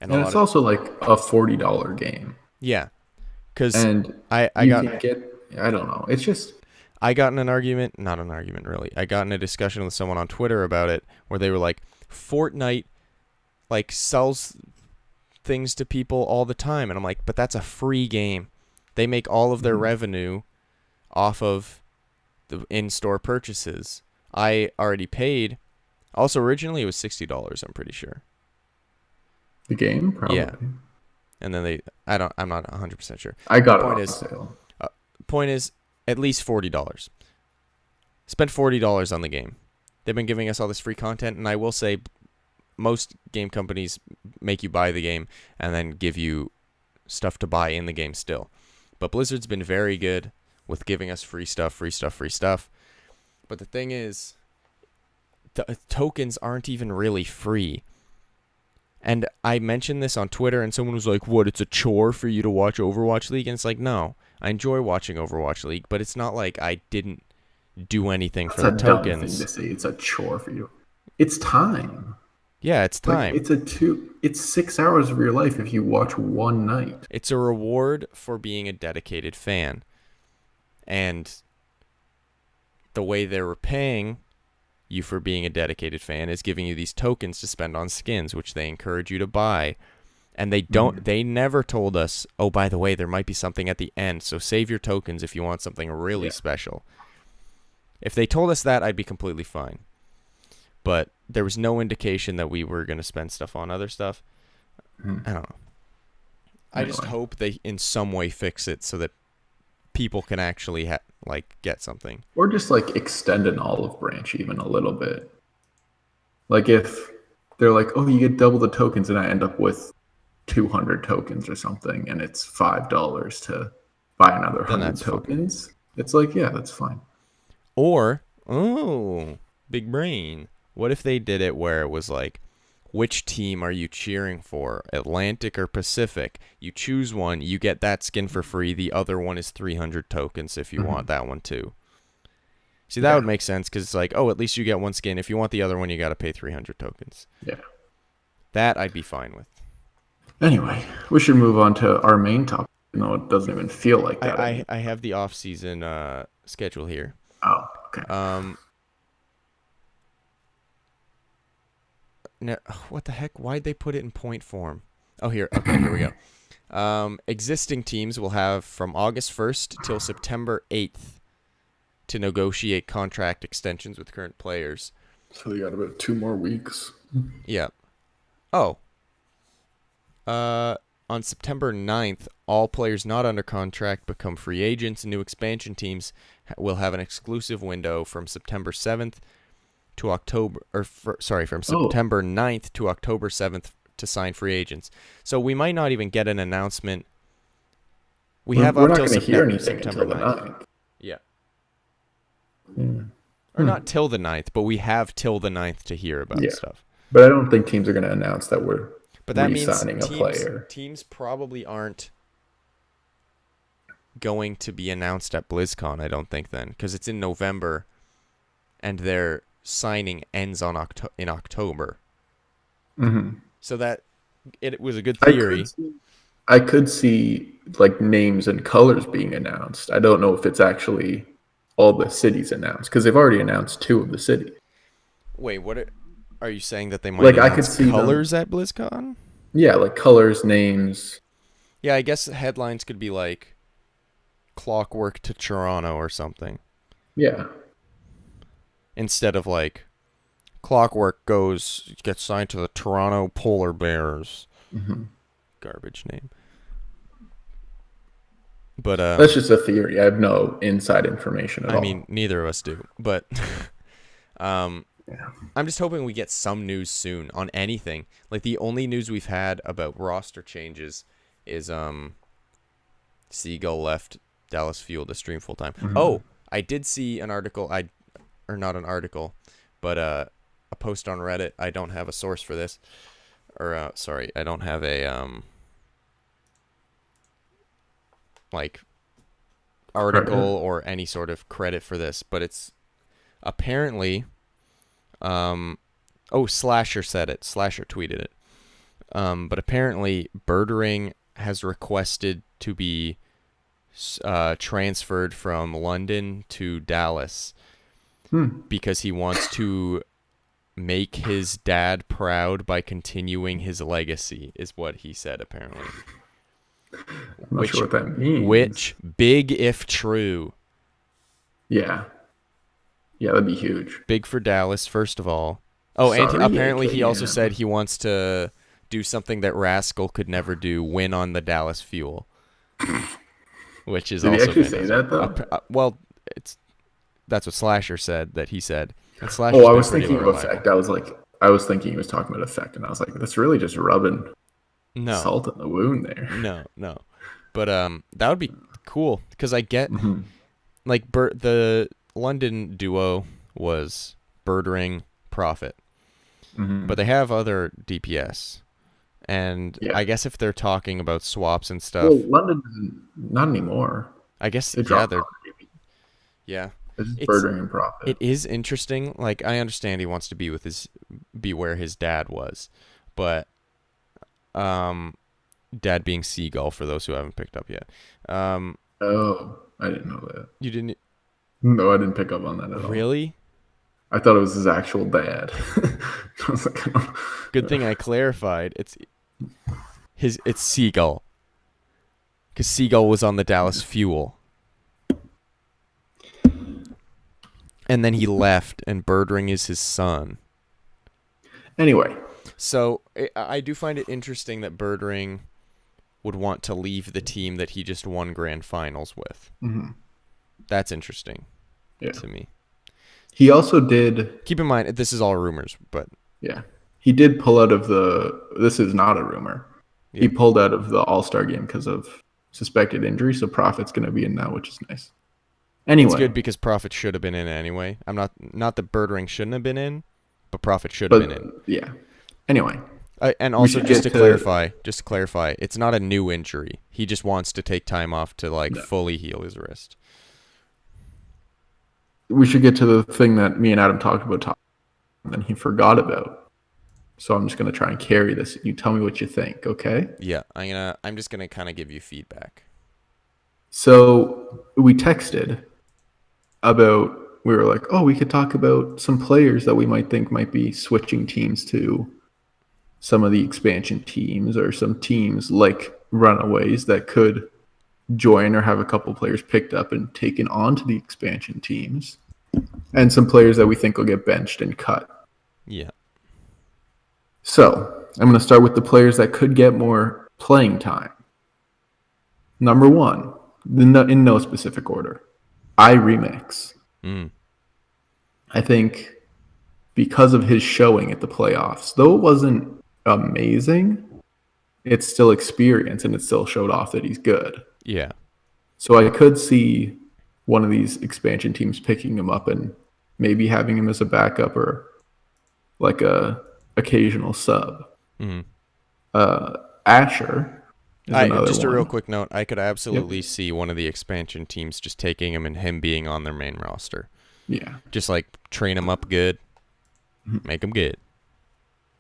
And it's also like a $40 game. Yeah. Because I don't know. It's just... I got in an argument, not an argument really. I got in a discussion with someone on Twitter about it where they were like, Fortnite like sells things to people all the time. And I'm like, but that's a free game. They make all of their revenue off of the in-store purchases. I already paid. Also, originally it was $60, I'm pretty sure. The game? Probably. Yeah. And then I'm not 100% sure. I got it on sale. Point is, at least $40. Spent $40 on the game. They've been giving us all this free content, and I will say most game companies make you buy the game and then give you stuff to buy in the game still. But Blizzard's been very good with giving us free stuff. But the thing is, the tokens aren't even really free. And I mentioned this on Twitter, and someone was like, what, it's a chore for you to watch Overwatch League? And it's like, no, I enjoy watching Overwatch League, but it's not like I didn't do anything for the tokens. That's a dumb thing to say. It's a chore for you. It's time. Yeah, it's time. Like, it's 6 hours of your life if you watch one night. It's a reward for being a dedicated fan. And the way they're repaying you for being a dedicated fan is giving you these tokens to spend on skins, which they encourage you to buy. And they never told us, oh, by the way, there might be something at the end, so save your tokens if you want something really special. If they told us that, I'd be completely fine. But there was no indication that we were going to spend stuff on other stuff. I don't know. I just hope they in some way fix it so that people can actually get something. Or just like extend an olive branch even a little bit. Like if they're like, oh, you get double the tokens, and I end up with 200 tokens or something, and it's $5 to buy another 100 tokens. Fun. It's like, yeah, that's fine. Or, big brain. What if they did it where it was like, which team are you cheering for? Atlantic or Pacific? You choose one, you get that skin for free. The other one is 300 tokens if you want that one too. See, that would make sense because it's like, oh, at least you get one skin. If you want the other one, you got to pay 300 tokens. Yeah. That I'd be fine with. Anyway, we should move on to our main topic. No, it doesn't even feel like that. I have the off-season schedule here. Oh, okay. No, what the heck? Why'd they put it in point form? Oh, here. Okay, here we go. Existing teams will have from August 1st till September 8th to negotiate contract extensions with current players. So you got about 2 more weeks. Yeah. Oh. On September 9th, all players not under contract become free agents. New expansion teams will have an exclusive window from September 7th to October, from September 9th to October 7th to sign free agents. So we might not even get an announcement. We're not going to hear anything until the 9th. Yeah. Or not till the 9th, but we have till the 9th to hear about stuff. But I don't think teams are going to announce that we're re-signing a player. Teams probably aren't going to be announced at BlizzCon, I don't think, then, because it's in November, and their signing ends in October. So that it was a good theory. I could see like names and colors being announced. I don't know if it's actually all the cities announced, because they've already announced 2 of the cities. Wait, what are you saying, that they might announce I could see colors at BlizzCon? Yeah, like colors, names. Yeah, I guess headlines could be like Clockwork to Toronto or something. Yeah. Instead of like Clockwork gets signed to the Toronto Polar Bears. Garbage name. But that's just a theory. I have no inside information at all. I mean, neither of us do. But I'm just hoping we get some news soon on anything. Like the only news we've had about roster changes is Seagull left Dallas Fuel to stream full time. Oh, I did see an article. not an article, but a post on Reddit. I don't have a source for this, or sorry, I don't have a like article or any sort of credit for this, but it's apparently Slasher said it. Slasher tweeted it. But apparently Birdering has requested to be transferred from London to Dallas because he wants to make his dad proud by continuing his legacy, is what he said apparently. I'm not sure what that means. Which, big if true. Yeah. Yeah, that'd be huge. Big for Dallas, first of all. Oh, and apparently he also said he wants to do something that Rascal could never do, win on the Dallas Fuel. Which is also fantastic. Did he actually say that, though? Well, that's what Slasher said, that he said. And I was thinking of Effect. I was thinking he was talking about Effect, and I was like, that's really just rubbing salt in the wound there. No. But that would be cool, because I get, like, the London duo was Birdring, Prophet. But they have other DPS. And I guess if they're talking about swaps and stuff... Well, London, not anymore. I guess, they're... Yeah. It's Birdring and Prophet. It is interesting. Like, I understand he wants to be where his dad was. But, dad being Seagull, for those who haven't picked up yet. I didn't know that. You didn't... No, I didn't pick up on that at all. Really? I thought it was his actual dad. I was like, good thing I clarified. It's Seagull. Because Seagull was on the Dallas Fuel. And then he left, and Birdring is his son. Anyway. So, I do find it interesting that Birdring would want to leave the team that he just won grand finals with. That's interesting to me. He also did... Keep in mind, this is all rumors, but... Yeah. He did pull out of the... This is not a rumor. Yeah. He pulled out of the All-Star game because of suspected injury, so Prophet's going to be in now, which is nice. Anyway. It's good because Prophet should have been in anyway. I'm not that Birdring shouldn't have been in, but Prophet should have been in. Yeah. Anyway. And also, just to clarify, it's not a new injury. He just wants to take time off to fully heal his wrist. We should get to the thing that me and Adam talked about, and then he forgot about. So I'm just gonna try and carry this. You tell me what you think, okay? Yeah, I'm just gonna kind of give you feedback. So we texted about. We were like, we could talk about some players that we might think might be switching teams to some of the expansion teams, or some teams like Runaways that could join or have a couple players picked up and taken onto the expansion teams, and some players that we think will get benched and cut. Yeah. So I'm going to start with the players that could get more playing time. Number one, in no specific order, iRemix. I think because of his showing at the playoffs, though it wasn't amazing, it's still experience, and it still showed off that he's good. Yeah. So I could see one of these expansion teams picking him up and maybe having him as a backup or like a occasional sub. Asher is another just one. A real quick note, I could absolutely see one of the expansion teams just taking him and him being on their main roster. Yeah. Just train him up good, make him good.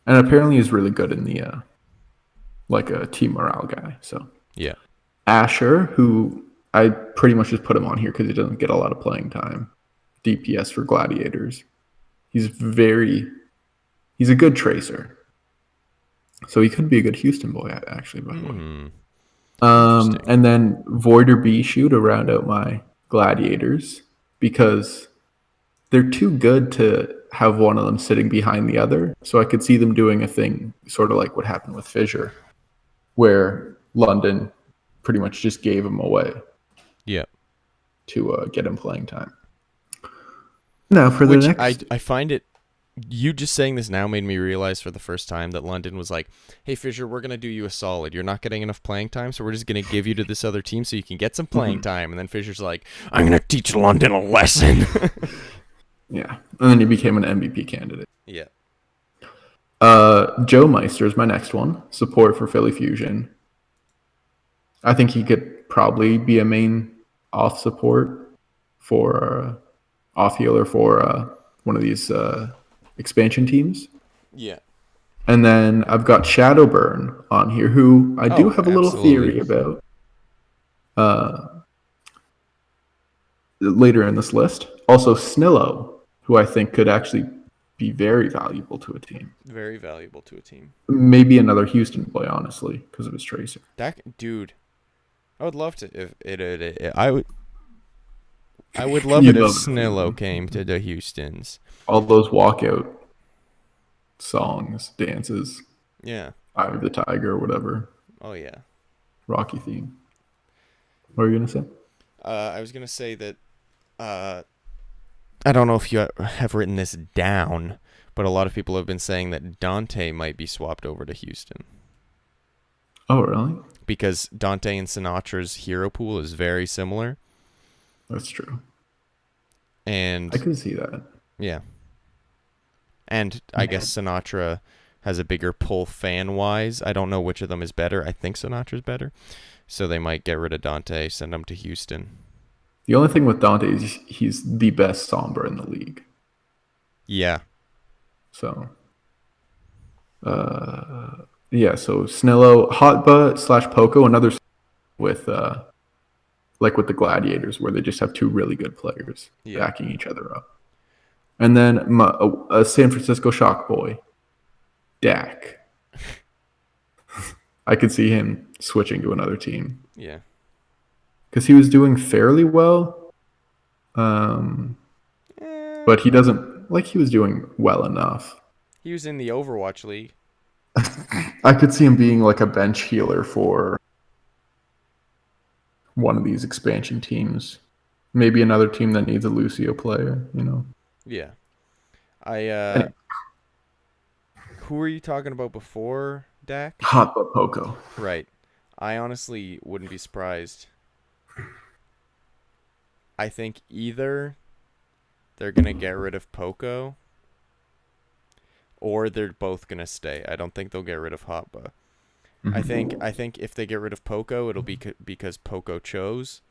And apparently he's really good in the a team morale guy. So yeah. Asher, who I pretty much just put him on here because he doesn't get a lot of playing time. DPS for Gladiators. He's a good tracer. So he could be a good Houston boy, actually, by the way. And then Void or Bishu to round out my Gladiators, because they're too good to have one of them sitting behind the other. So I could see them doing a thing sort of like what happened with Fissure, where London pretty much just gave him away. Yeah. To get him playing time. Now for the next... I find it... You just saying this now made me realize for the first time that London was like, hey, Fissure, we're going to do you a solid. You're not getting enough playing time, so we're just going to give you to this other team so you can get some playing time. And then Fissure's like, I'm going to teach London a lesson. Yeah, and then he became an MVP candidate. Yeah. Joe Meister is my next one. Support for Philly Fusion. I think he could probably be a main off support for off healer for one of these expansion teams. Yeah. And then I've got Shadowburn on here, who I do have a little theory about later in this list. Also, Snillo, who I think could actually be very valuable to a team. Very valuable to a team. Maybe another Houston boy, honestly, because of his tracer. Dude, I would love to I would love it if Snillo came to the Houstons. All those walkout songs, dances. Yeah. Eye of the Tiger or whatever. Oh yeah. Rocky theme. What were you gonna say? I was gonna say that I don't know if you have written this down, but a lot of people have been saying that Dante might be swapped over to Houston. Oh, really? Because Dante and Sinatra's hero pool is very similar. That's true. And I can see that. Yeah. And I guess Sinatra has a bigger pull fan-wise. I don't know which of them is better. I think Sinatra's better. So they might get rid of Dante, send him to Houston. The only thing with Dante is he's the best Sombra in the league. Yeah. So, yeah, so Snillo, Hotba / Poco, another with like with the Gladiators, where they just have two really good players backing each other up. And then a San Francisco Shock boy, Dak. I could see him switching to another team. Yeah. Because he was doing fairly well. But he doesn't, like, he was doing well enough. He was in the Overwatch League. I could see him being like a bench healer for one of these expansion teams. Maybe another team that needs a Lucio player, you know? Yeah. Who were you talking about before, Dak? Hotba Poco. Right. I honestly wouldn't be surprised. I think either they're going to get rid of Poco or they're both going to stay. I don't think they'll get rid of Hotba. Mm-hmm. I think if they get rid of Poco, it'll be because Poco chose,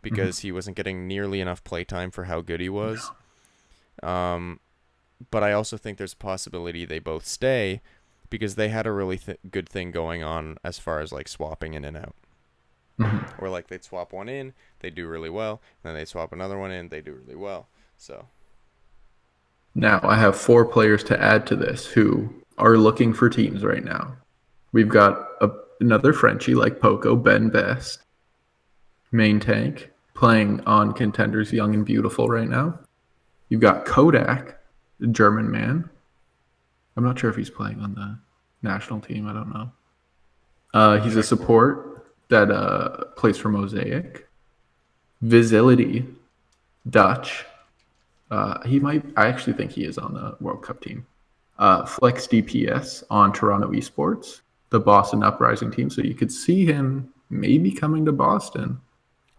because he wasn't getting nearly enough playtime for how good he was. But I also think there's a possibility they both stay because they had a really good thing going on as far as like swapping in and out. Or like they'd swap one in, they do really well, and then they'd swap another one in, they do really well. So now I have 4 players to add to this who are looking for teams right now. We've got another Frenchie like Poco, Ben Best, main tank, playing on Contenders Young and Beautiful right now. You've got Kodak, the German man. I'm not sure if he's playing on the national team. I don't know. He's a support that plays for Mosaic. Visility, Dutch. I actually think he is on the World Cup team. Flex DPS on Toronto Esports, the Boston Uprising team. So you could see him maybe coming to Boston.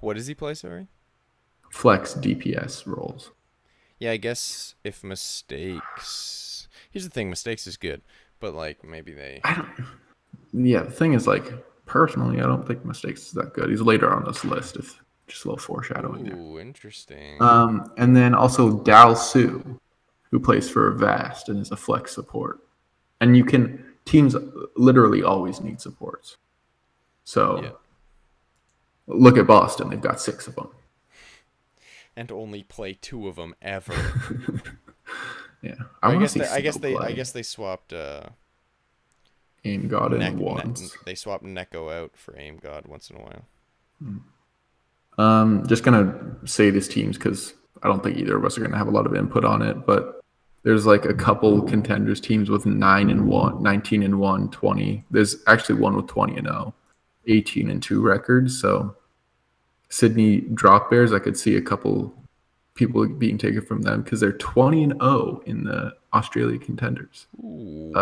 What does he play, sorry? Flex DPS roles. Yeah, I guess if Mistakes... Here's the thing, Mistakes is good, but like maybe they... Yeah, the thing is, like, personally, I don't think Mistakes is that good. He's later on this list, if just a little foreshadowing. Ooh, interesting. And then also Dal Su, who plays for Vast and is a flex support. And teams literally always need supports. So look at Boston, they've got 6 of them. And only play 2 of them ever. Yeah, I guess they swapped Aim God in once. They swapped Neko out for Aim God once in a while. Just gonna say these teams because I don't think either of us are gonna have a lot of input on it, but there's like a couple contenders teams with 9-1, 19-1, 20. There's actually one with 20-0, 18-2 records. So Sydney Drop Bears, I could see a couple people being taken from them because they're 20-0 in the Australia contenders. Ooh.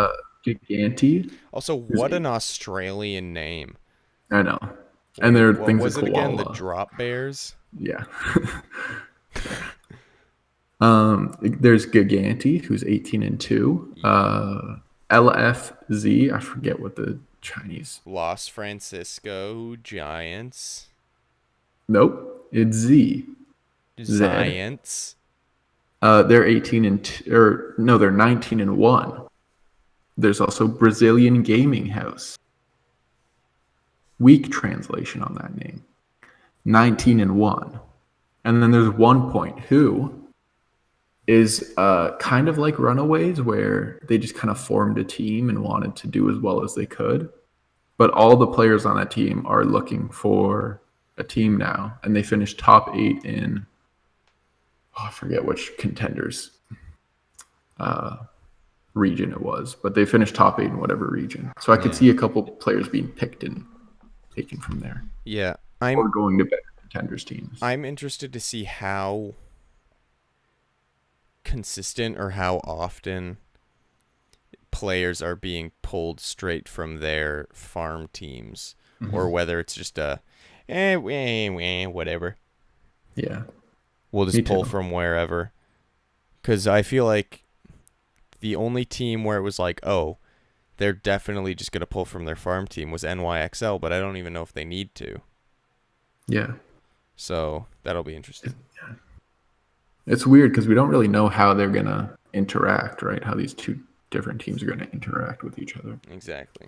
Giganti. Also, what an Australian name. I know. And there are things was like it koala. Again? The Drop Bears? Yeah. There's Giganti, who's 18-2. LFZ, I forget what the Chinese. Los Francisco Giants. Nope, it's Z. Giants. They're 19-1. There's also Brazilian Gaming House. Weak translation on that name. 19-1. And then there's 1 Point, who is kind of like Runaways, where they just kind of formed a team and wanted to do as well as they could. But all the players on that team are looking for a team now, and they finished top 8 in, I forget which contenders region it was, but they finished top 8 in whatever region. So I could see a couple players being picked and taken from there. Yeah, or going to better contenders teams. I'm interested to see how consistent or how often players are being pulled straight from their farm teams, or whether it's just whatever. Yeah. We'll just pull from wherever. Because I feel like the only team where it was like, oh, they're definitely just going to pull from their farm team was NYXL, but I don't even know if they need to. Yeah. So that'll be interesting. It's weird because we don't really know how they're going to interact, right? How these two different teams are going to interact with each other. Exactly.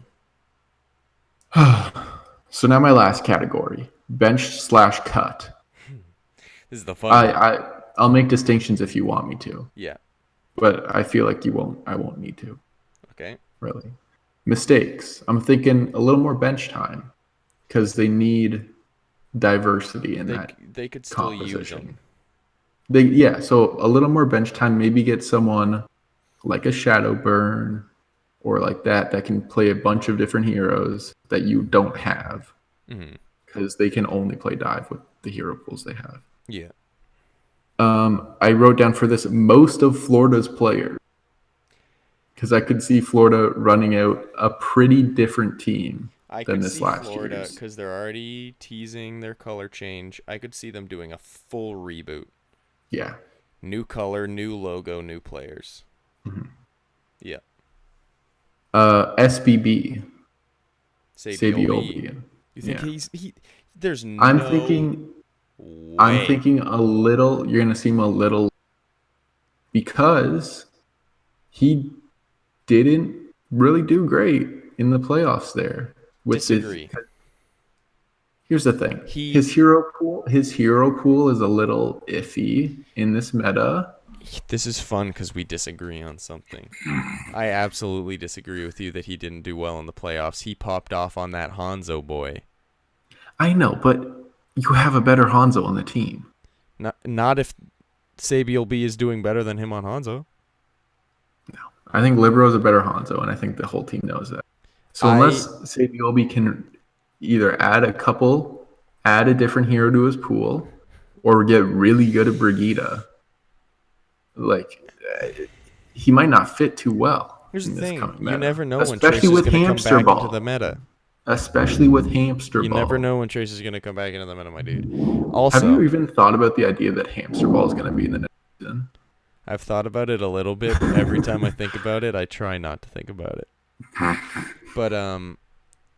So now my last category, bench/cut. This is the fun. I'll make distinctions if you want me to. Yeah. But I feel like you won't. I won't need to. Okay. Really. Mistakes. I'm thinking a little more bench time because they need diversity in that. They could still use them. So a little more bench time. Maybe get someone like a Shadowburn or like that can play a bunch of different heroes that you don't have because they can only play dive with the hero pools they have. Yeah. I wrote down for this most of Florida's players because I could see Florida running out a pretty different team than this last year. Florida, because they're already teasing their color change. I could see them doing a full reboot. Yeah. New color, new logo, new players. Mm-hmm. Yeah. SBB. Sabiolbi. You think he? There's no. I'm thinking a little. You're gonna see him a little because he didn't really do great in the playoffs there. Disagree. Here's the thing. His hero pool is a little iffy in this meta. This is fun because we disagree on something. I absolutely disagree with you that he didn't do well in the playoffs. He popped off on that Hanzo boy. I know, but you have a better Hanzo on the team. Not if Sabiolbi is doing better than him on Hanzo. No. I think Libero is a better Hanzo, and I think the whole team knows that. So unless Sabiolbi can either add a different hero to his pool, or get really good at Brigitte, he might not fit too well. Here's the thing: you never know when Trace is going to come back into the meta. Especially with Hamster Ball. You never know when Trace is going to come back into the meta, my dude. Also, have you even thought about the idea that Hamster Ball is going to be in the next season? I've thought about it a little bit, but every time I think about it, I try not to think about it. But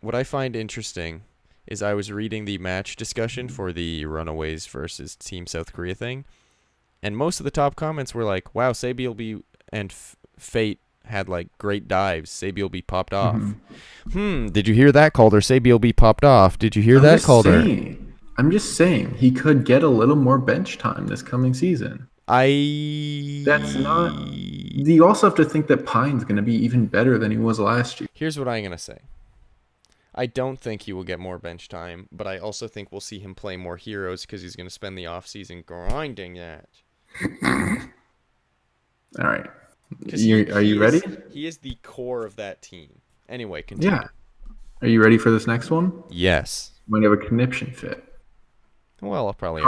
what I find interesting is I was reading the match discussion for the Runaways versus Team South Korea thing, and most of the top comments were like, wow, Sabiolbi and Fate had like great dives. Sabiolbi popped off. Did you hear that, Calder? Sabiolbi popped off. Did you hear that, Calder? I'm just saying he could get a little more bench time this coming season. That's not. You also have to think that Pine's going to be even better than he was last year. Here's what I'm going to say. I don't think he will get more bench time, but I also think we'll see him play more heroes because he's going to spend the offseason grinding that. All right. Are you ready? He is the core of that team. Anyway, continue. Yeah. Are you ready for this next one? Yes. Might have a conniption fit. Well, I'll probably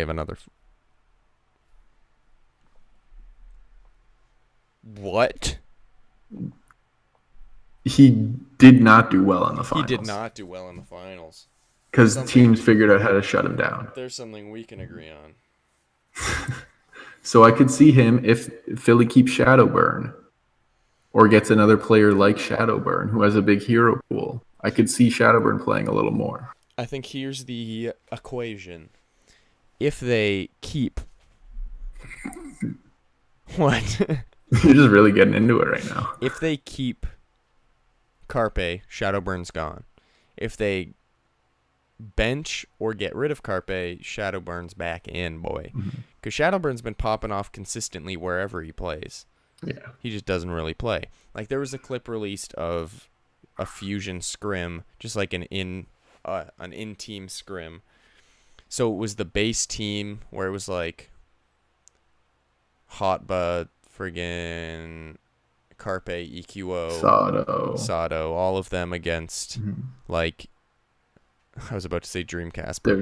have another. What? He did not do well in the finals. He did not do well in the finals. Because teams figured out how to shut him down. There's something we can agree on. So I could see him if Philly keeps Shadowburn or gets another player like Shadowburn who has a big hero pool. I could see Shadowburn playing a little more. I think here's the equation. If they keep... What? You're just really getting into it right now. If they keep Carpe, Shadowburn's gone. If they bench or get rid of Carpe, Shadowburn's back in, boy. Because Shadowburn's been popping off consistently wherever he plays. Yeah. He just doesn't really play. Like, there was a clip released of a fusion scrim, just like an in-team scrim. So it was the base team where it was like Hotba, friggin' Carpe, EQO, Sado, all of them against like, I was about to say Dreamcast, but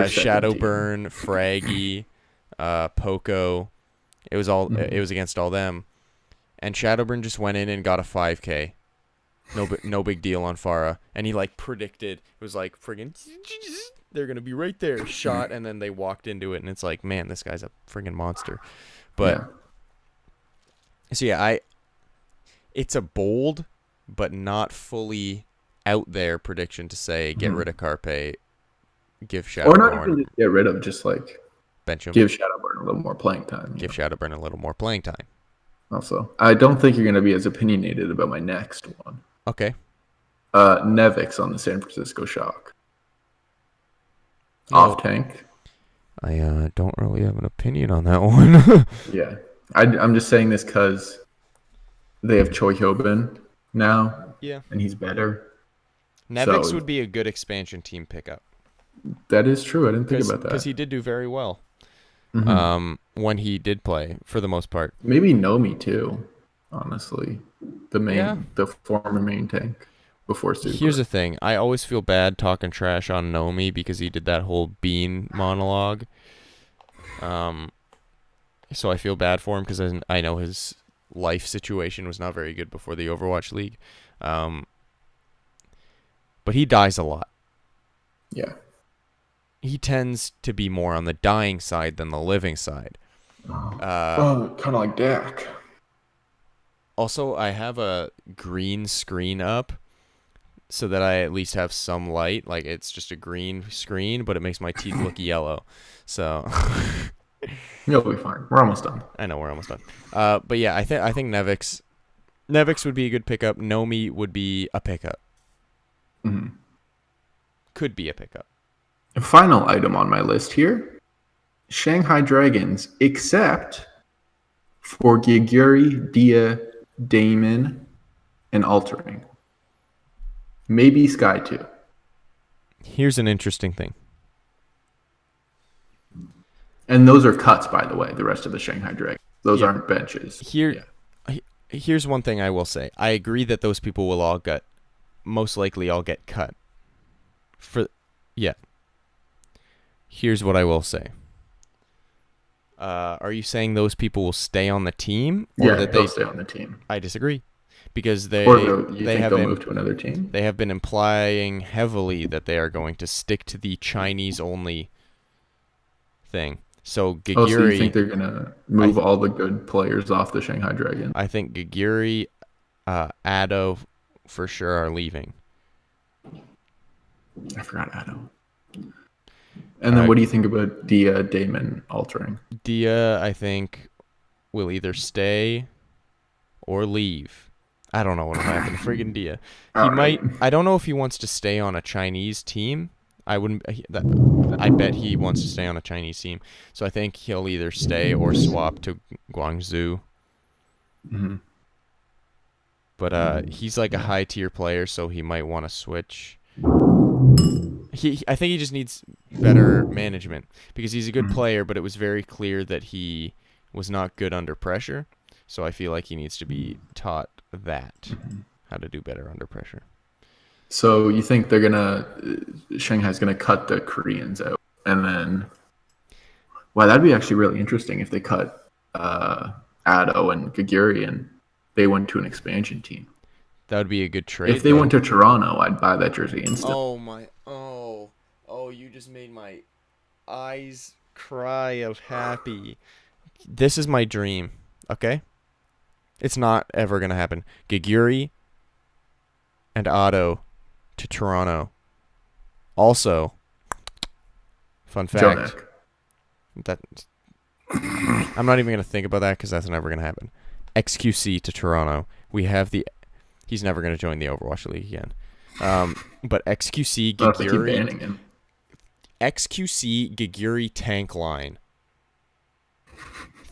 Shadowburn, Fraggy, Poco. It was all it was against all them, and Shadowburn just went in and got a 5K. No big deal on Pharah, and he like predicted it was like friggin' they're gonna be right there, shot, and then they walked into it, and it's like, man, this guy's a friggin' monster. But so yeah, it's a bold but not fully out there prediction to say get rid of Carpe, give Shadowburn, or not even just get rid of, just like bench him, give Shadowburn a little more playing time. Give Shadowburn a little more playing time. Also, I don't think you're going to be as opinionated about my next one. Okay. Nevix on the San Francisco Shock. Off tank. I don't really have an opinion on that one. Yeah. I'm just saying this because they have Choi Hyobin now. Yeah. And he's better. Nevix would be a good expansion team pickup. That is true. I didn't think about that. Because he did do very well when he did play, for the most part. Maybe Nomi too, honestly. The former main tank before Super. Here's the thing. I always feel bad talking trash on Nomi because he did that whole Bean monologue. So I feel bad for him because I know his life situation was not very good before the Overwatch League. But he dies a lot. Yeah. He tends to be more on the dying side than the living side. Kind of like Dak. Also, I have a green screen up so that I at least have some light. Like, it's just a green screen, but it makes my teeth look yellow. So... You'll be fine. We're almost done. I know, we're almost done. But yeah, I think Nevix would be a good pickup. Nomi would be a pickup. Could be a pickup. Final item on my list here. Shanghai Dragons, except for Giguri, Dia, Damon, and Altering. Maybe Sky too. Here's an interesting thing. And those are cuts, by the way, the rest of the Shanghai Dragons. Those aren't benches. Here's one thing I will say. I agree that those people will most likely all get cut. Here's what I will say. Are you saying those people will stay on the team? Or that they'll stay on the team. I disagree. Because they'll move to another team? They have been implying heavily that they are going to stick to the Chinese-only thing. So Giguri... so you think they're going to move all the good players off the Shanghai Dragon? I think Giguri, Addo, for sure are leaving. I forgot Addo. And then what do you think about Dia, Damon, Altering? Dia, I think, will either stay or leave. I don't know what'll happen. Friggin' Dia. He might... I don't know if he wants to stay on a Chinese team. I bet he wants to stay on a Chinese team. So I think he'll either stay or swap to Guangzhou. But he's like a high-tier player, so he might want to switch. I think he just needs better management because he's a good player, but it was very clear that he was not good under pressure. So I feel like he needs to be taught how to do better under pressure. So you think Shanghai's gonna cut the Koreans out, and then, wow, that'd be actually really interesting if they cut Addo and Giguri and they went to an expansion team. That would be a good trade. If they went to Toronto, I'd buy that jersey instantly. Oh, you just made my eyes cry of happy. This is my dream, okay? It's not ever going to happen. Giguri and Otto to Toronto. Also, fun fact. That I'm not even going to think about that because that's never going to happen. xQc to Toronto. We have the... He's never going to join the Overwatch League again. But xQc Giguri... xQc Giguri tank line.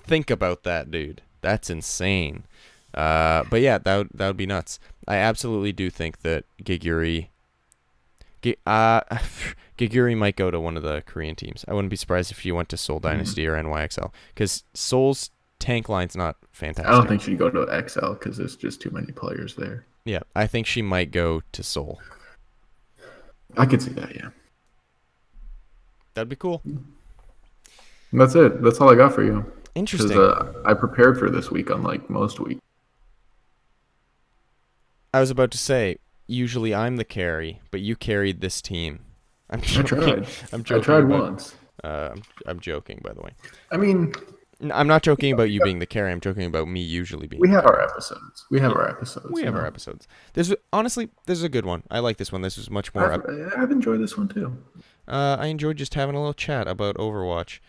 Think about that, dude. That's insane. But yeah, that would be nuts. I absolutely do think that Giguri might go to one of the Korean teams. I wouldn't be surprised if she went to Seoul Dynasty or NYXL, because Seoul's tank line's not fantastic. I don't think she'd go to XL because there's just too many players there. Yeah, I think she might go to Seoul. I could see that, yeah. That'd be cool. That's it. That's all I got for you. Interesting. I prepared for this week, unlike most weeks. I was about to say, usually I'm the carry, but you carried this team. I tried. I'm joking. I tried once. I'm joking, by the way. I mean, I'm not joking about you being the carry. I'm joking about me usually being. We have our episodes. We have our episodes. This is a good one. I like this one. This was much more. I've enjoyed this one too. I enjoyed just having a little chat about Overwatch.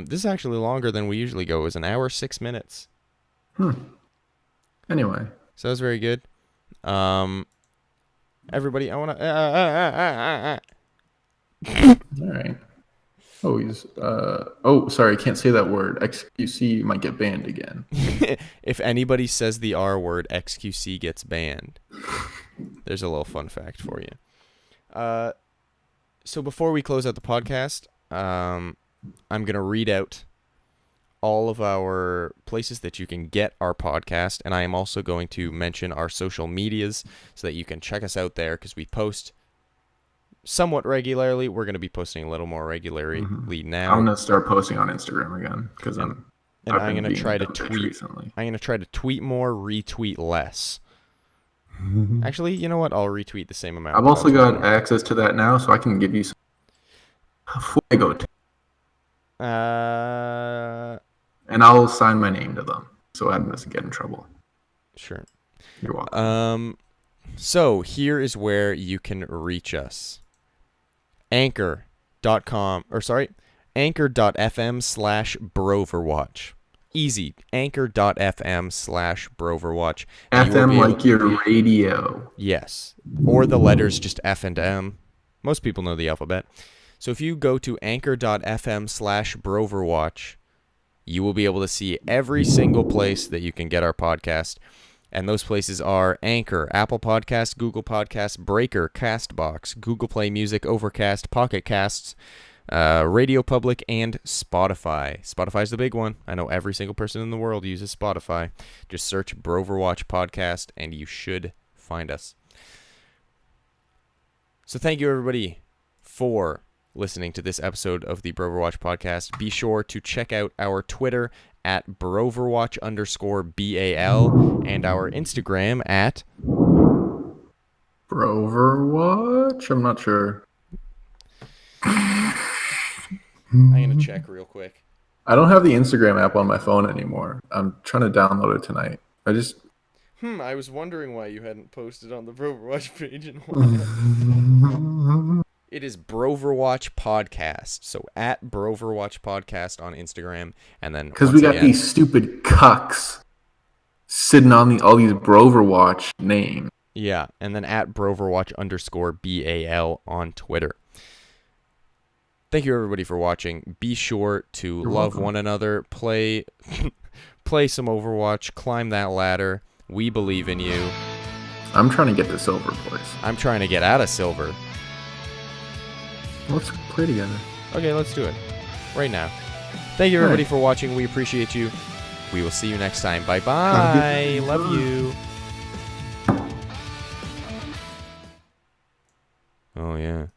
This is actually longer than we usually go. It was an hour 6 minutes. Anyway, so that was very good. Everybody, I want to. All right. Oh, he's. Sorry, I can't say that word. xQc might get banned again. If anybody says the R word, xQc gets banned. There's a little fun fact for you. So before we close out the podcast, I'm gonna read out all of our places that you can get our podcast, and I am also going to mention our social medias so that you can check us out there, because we post somewhat regularly. We're going to be posting a little more regularly now. I'm going to start posting on Instagram again, because I'm going to try to tweet recently. I'm going to try to tweet more, retweet less. Actually, you know what? I'll retweet the same amount. I've also got access to that now, so I can give you some fuego. And I'll sign my name to them, so I doesn't get in trouble. Sure. You're welcome. So here is where you can reach us. Anchor.fm/Broverwatch. Easy. Anchor.fm/Broverwatch. FM like your radio. Yes. Or the letters just F and M. Most people know the alphabet. So if you go to anchor.fm/Broverwatch, you will be able to see every single place that you can get our podcast. And those places are Anchor, Apple Podcasts, Google Podcasts, Breaker, CastBox, Google Play Music, Overcast, Pocket Casts, Radio Public, and Spotify. Spotify's the big one. I know every single person in the world uses Spotify. Just search Broverwatch Podcast, and you should find us. So thank you, everybody, for listening to this episode of the Broverwatch Podcast. Be sure to check out our Twitter at Broverwatch_BAL and our Instagram at Broverwatch? I'm not sure. I'm going to check real quick. I don't have the Instagram app on my phone anymore. I'm trying to download it tonight. I was wondering why you hadn't posted on the Broverwatch page in a while. It is Broverwatch Podcast. So at Broverwatch Podcast on Instagram, and then because we got these stupid cucks sitting on all these Broverwatch names. Yeah, and then at Broverwatch_BAL on Twitter. Thank you, everybody, for watching. Be sure to love one another. Play some Overwatch. Climb that ladder. We believe in you. I'm trying to get to silver, please. I'm trying to get out of silver. Let's play together. Okay, let's do it. Right now. Thank you, everybody, for watching. We appreciate you. We will see you next time. Bye-bye. Love you. Oh, yeah.